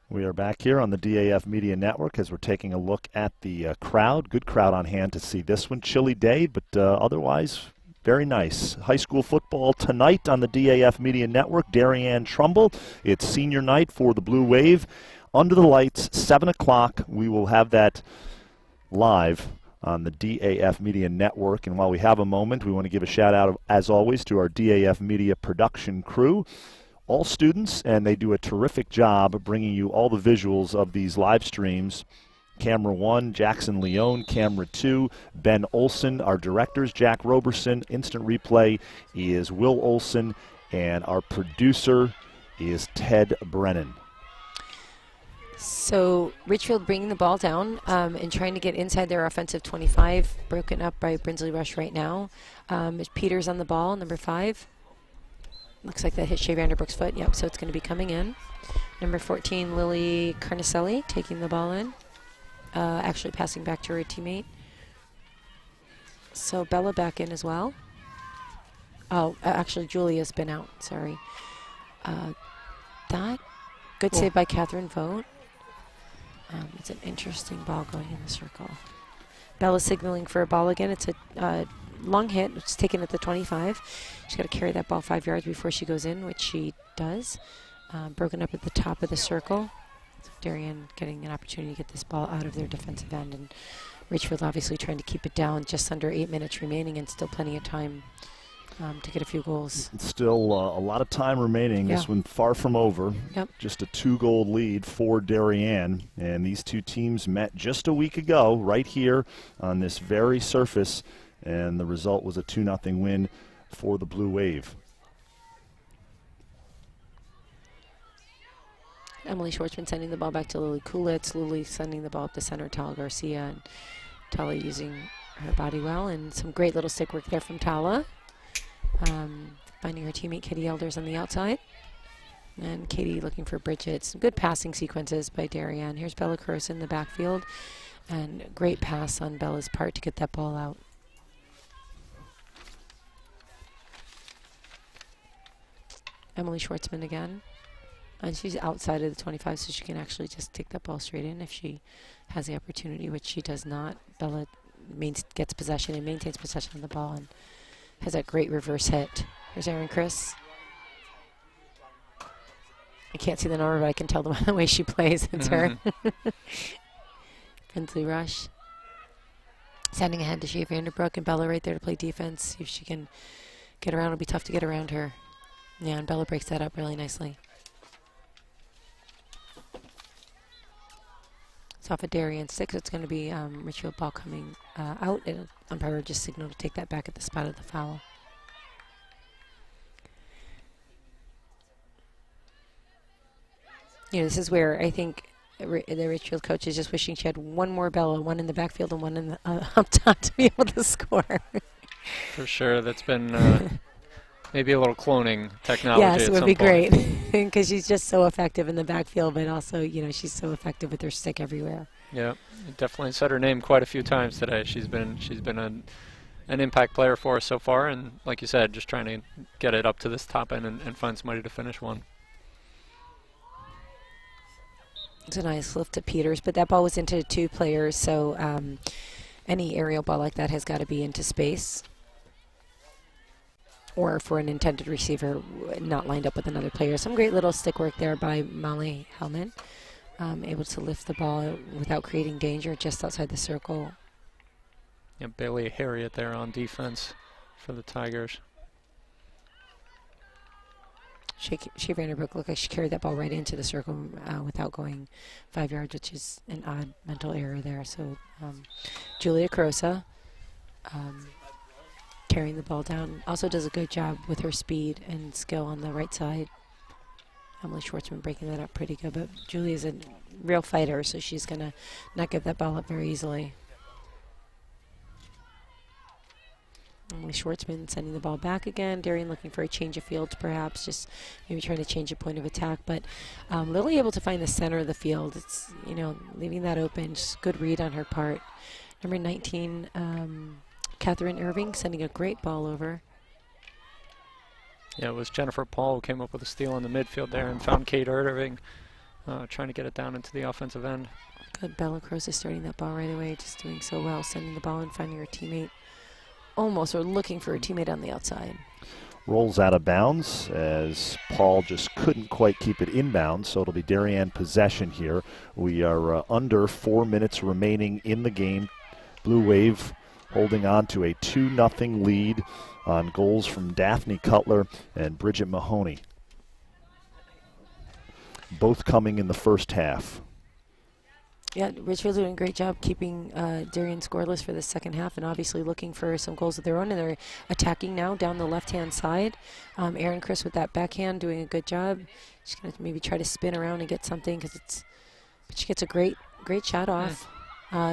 Speaker 5: We are back here on the DAF Media Network as we're taking a look at the crowd. Good crowd on hand to see this one. Chilly day, but otherwise very nice. High school football tonight on the DAF Media Network. Darien Trumbull. It's senior night for the Blue Wave. Under the lights, 7 o'clock. We will have that live on the DAF Media Network. And while we have a moment, we want to give a shout out, as always, to our DAF Media production crew. All students, and they do a terrific job bringing you all the visuals of these live streams. Camera 1, Jackson Leone. Camera 2, Ben Olson. Our directors, Jack Roberson. Instant replay is Will Olson. And our producer is Ted Brennan.
Speaker 6: So Ridgefield bringing the ball down and trying to get inside their offensive 25. Broken up by Brinsley Rush right now. Peters on the ball, number 5. Looks like that hit Shea Vanderbrook's foot. Yep, so it's going to be coming in. Number 14, Lily Carnicelli, taking the ball in. Actually passing back to her teammate. So Bella back in as well. Oh, actually Julia's been out. Sorry. That good save by Catherine Vogt. It's an interesting ball going in the circle. Bella signaling for a ball again. It's a long hit. It's taken at the 25. She's got to carry that ball 5 yards before she goes in, which she does. Broken up at the top of the circle. So Darien getting an opportunity to get this ball out of their defensive end, and Ridgefield obviously trying to keep it down. Just under 8 minutes remaining, and still plenty of time to get a few goals.
Speaker 5: It's still a lot of time remaining.
Speaker 6: Yeah.
Speaker 5: This one far from over.
Speaker 6: Yep.
Speaker 5: Just a 2-goal lead for Darien. And these two teams met just a week ago right here on this very surface. And the result was a 2-0 win for the Blue Wave.
Speaker 6: Emily Schwartzman sending the ball back to Lily Kulitz. Lily sending the ball up the center, Tala Garcia. And Tala using her body well. And some great little stick work there from Tala. Finding her teammate Katie Elders on the outside. And Katie looking for Bridget. Some good passing sequences by Darien. Here's Bella Cruz in the backfield. And great pass on Bella's part to get that ball out. Emily Schwartzman again. And she's outside of the 25, so she can actually just take that ball straight in if she has the opportunity, which she does not. Bella gets possession and maintains possession of the ball and has that great reverse hit. Here's Erin Chris. I can't see the number, but I can tell by the way she plays. It's her. Brinsley Rush. Sending ahead to Shea Vanderbrook, and Bella right there to play defense. See if she can get around. It'll be tough to get around her. Yeah, and Bella breaks that up really nicely. It's off of Darien 6. It's going to be Ridgefield ball coming out. Umpire just signal to take that back at the spot of the foul. This is where I think the Ridgefield coach is just wishing she had one more Bella, one in the backfield and one in the up top to be able to score.
Speaker 2: For sure, that's been maybe a little cloning technology.
Speaker 6: Yes, it would be
Speaker 2: point.
Speaker 6: great because she's just so effective in the backfield, but also she's so effective with her stick everywhere.
Speaker 2: Yeah, definitely said her name quite a few times today. She's been an impact player for us so far, and like you said, just trying to get it up to this top end and find somebody to finish one.
Speaker 6: It's a nice lift to Peters, but that ball was into 2 players, so any aerial ball like that has got to be into space. Or for an intended receiver, not lined up with another player. Some great little stick work there by Molly Hellman. Able to lift the ball without creating danger just outside the circle.
Speaker 2: Yeah, Bailey Harriet there on defense for the Tigers.
Speaker 6: She Vanderbrook looked like she carried that ball right into the circle without going 5 yards, which is an odd mental error there. So Julia Crosa carrying the ball down also does a good job with her speed and skill on the right side. Emily Schwartzman breaking that up pretty good, but Julia's a real fighter, so she's going to not give that ball up very easily. Emily Schwartzman sending the ball back again. Darien looking for a change of fields, perhaps, just maybe trying to change a point of attack. But Lily able to find the center of the field. It's, leaving that open. Just good read on her part. Number 19, Catherine Irving sending a great ball over.
Speaker 2: Yeah, it was Jennifer Paul who came up with a steal in the midfield there and found Kate Irving trying to get it down into the offensive end.
Speaker 6: Good. Bella Cruz is starting that ball right away, just doing so well, sending the ball and finding her teammate. Almost, or looking for a teammate on the outside.
Speaker 5: Rolls out of bounds as Paul just couldn't quite keep it inbound, so it'll be Darien possession here. We are under 4 minutes remaining in the game. Blue Wave holding on to a 2-0 lead on goals from Daphne Cutler and Bridget Mahoney. Both coming in the first half.
Speaker 6: Yeah, Ridgefield's doing a great job keeping Darien scoreless for the second half and obviously looking for some goals of their own, and they're attacking now down the left-hand side. Erin Chris with that backhand doing a good job. She's going to maybe try to spin around and get something but she gets a great shot off.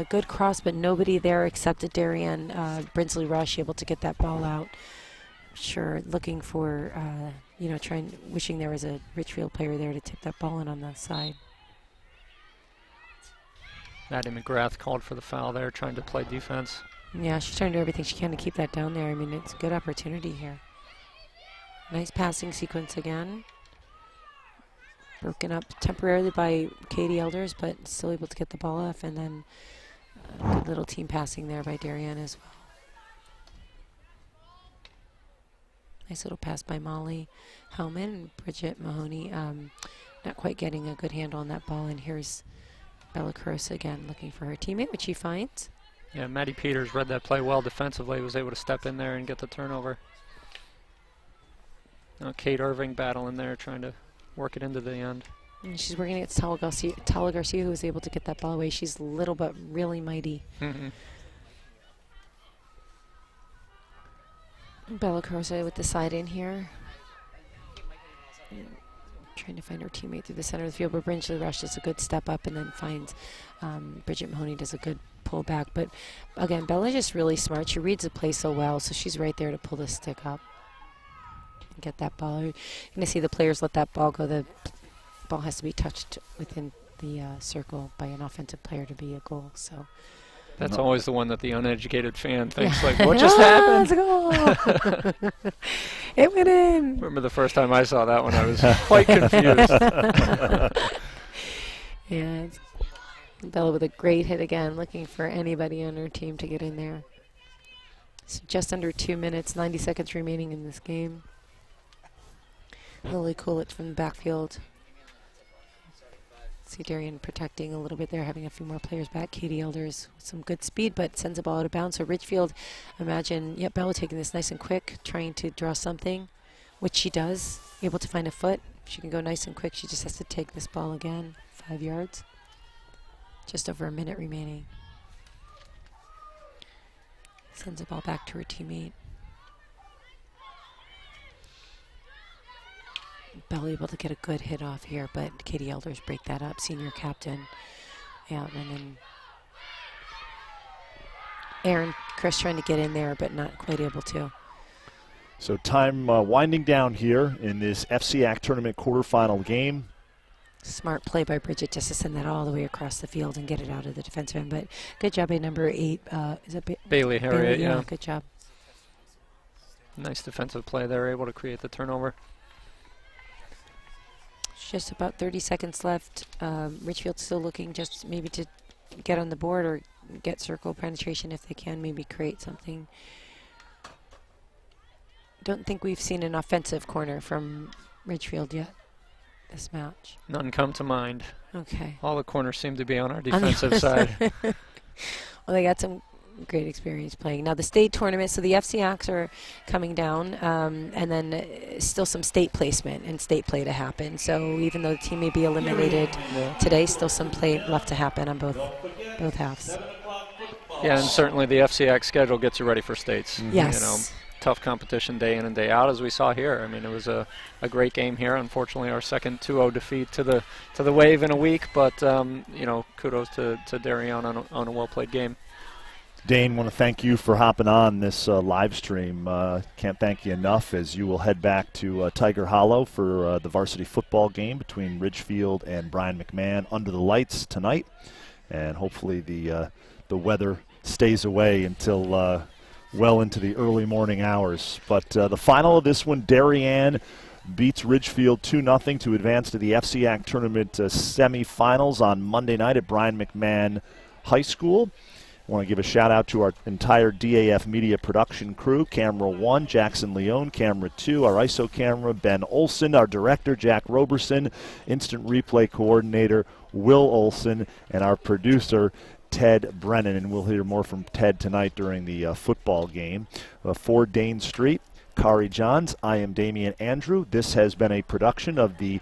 Speaker 6: Good cross, but nobody there except at Darien. Brinsley Rush able to get that ball out. Sure, looking for, wishing there was a Ridgefield player there to tip that ball in on the side.
Speaker 2: Maddie McGrath called for the foul there, trying to play defense.
Speaker 6: Yeah, she's trying to do everything she can to keep that down there. I mean, it's a good opportunity here. Nice passing sequence again. Broken up temporarily by Katie Elders, but still able to get the ball off. And then good little team passing there by Darien as well. Nice little pass by Molly Hellman and Bridget Mahoney. Not quite getting a good handle on that ball. And here's Bella Cruz again looking for her teammate, which she finds.
Speaker 2: Yeah, Maddie Peters read that play well defensively, was able to step in there and get the turnover. Now Kate Irving battling there, trying to work it into the end.
Speaker 6: And she's working against Tala Garcia, who was able to get that ball away. She's little but really mighty. Bella Cruz with the side in here. Trying to find her teammate through the center of the field, but Brinsley Rush does a good step up and then finds Bridget Mahoney does a good pull back. But again, Bella's just really smart. She reads the play so well, so she's right there to pull the stick up and get that ball. You're going to see the players let that ball go. The ball has to be touched within the circle by an offensive player to be a goal. So
Speaker 2: that's always the one that the uneducated fan thinks, like, what just happened?
Speaker 6: It went in.
Speaker 2: Remember the first time I saw that one, I was quite confused.
Speaker 6: Yeah, it's Bella with a great hit again, looking for anybody on her team to get in there. So just under 2 minutes, 90 seconds remaining in this game. Lily Coolidge from the backfield. See Darien protecting a little bit there, having a few more players back. Katie Elders with some good speed, but sends the ball out of bounds. So Ridgefield, imagine, Bella taking this nice and quick, trying to draw something, which she does, able to find a foot. She can go nice and quick. She just has to take this ball again, 5 yards. Just over a minute remaining. Sends the ball back to her teammate. Bell able to get a good hit off here, but Katie Elders break that up. Senior captain out, and then Aaron Chris trying to get in there, but not quite able to.
Speaker 5: So time winding down here in this FCIAC tournament quarterfinal game.
Speaker 6: Smart play by Bridget just to send that all the way across the field and get it out of the defensive end. But good job by number 8. Is it
Speaker 2: Bailey Harriet?
Speaker 6: Bailey?
Speaker 2: Yeah.
Speaker 6: Good job.
Speaker 2: Nice defensive play there, able to create the turnover.
Speaker 6: Just about 30 seconds left. Ridgefield still looking just maybe to get on the board or get circle penetration if they can, maybe create something. Don't think we've seen an offensive corner from Ridgefield yet this match.
Speaker 2: None come to mind.
Speaker 6: Okay.
Speaker 2: All the corners seem to be on our defensive side.
Speaker 6: Well, they got some great experience playing. Now the state tournament, so the FCIACs are coming down, and then still some state placement and state play to happen. So even though the team may be eliminated today, still some play left to happen on both halves.
Speaker 2: Yeah, and certainly the FCIAC schedule gets you ready for states.
Speaker 6: Yes.
Speaker 2: You know, tough competition day in and day out, as we saw here. I mean, it was a great game here. Unfortunately, our second 2-0 defeat to the Wave in a week, but you know, kudos to Darien on a well-played game.
Speaker 5: Dane, want to thank you for hopping on this live stream. Can't thank you enough, as you will head back to Tiger Hollow for the varsity football game between Ridgefield and Brien McMahon under the lights tonight, and hopefully the weather stays away until well into the early morning hours. But the final of this one, Darien beats Ridgefield 2-0 to advance to the FCIAC tournament semifinals on Monday night at Brien McMahon High School. I want to give a shout out to our entire DAF media production crew: Camera 1, Jackson Leone; Camera 2, our ISO camera, Ben Olson; our director, Jack Roberson; instant replay coordinator, Will Olson; and our producer, Ted Brennan. And we'll hear more from Ted tonight during the football game. For Dane Street, Kari Johns, I am Damian Andrew. This has been a production of the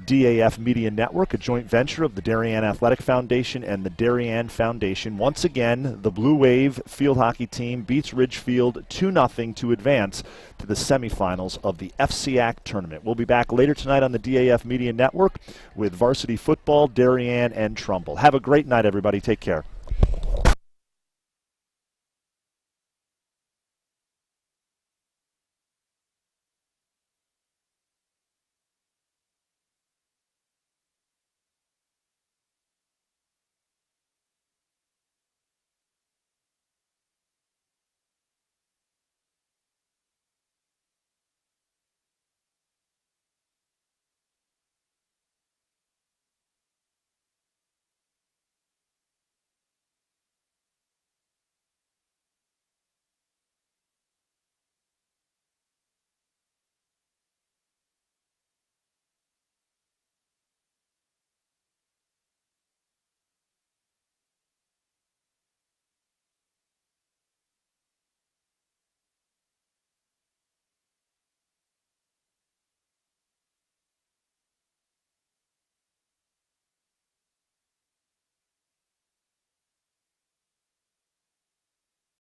Speaker 5: DAF Media Network, a joint venture of the Darien Athletic Foundation and the Darien Foundation. Once again, the Blue Wave field hockey team beats Ridgefield 2-0 to advance to the semifinals of the FCIAC tournament. We'll be back later tonight on the DAF Media Network with varsity football, Darien, and Trumbull. Have a great night, everybody. Take care.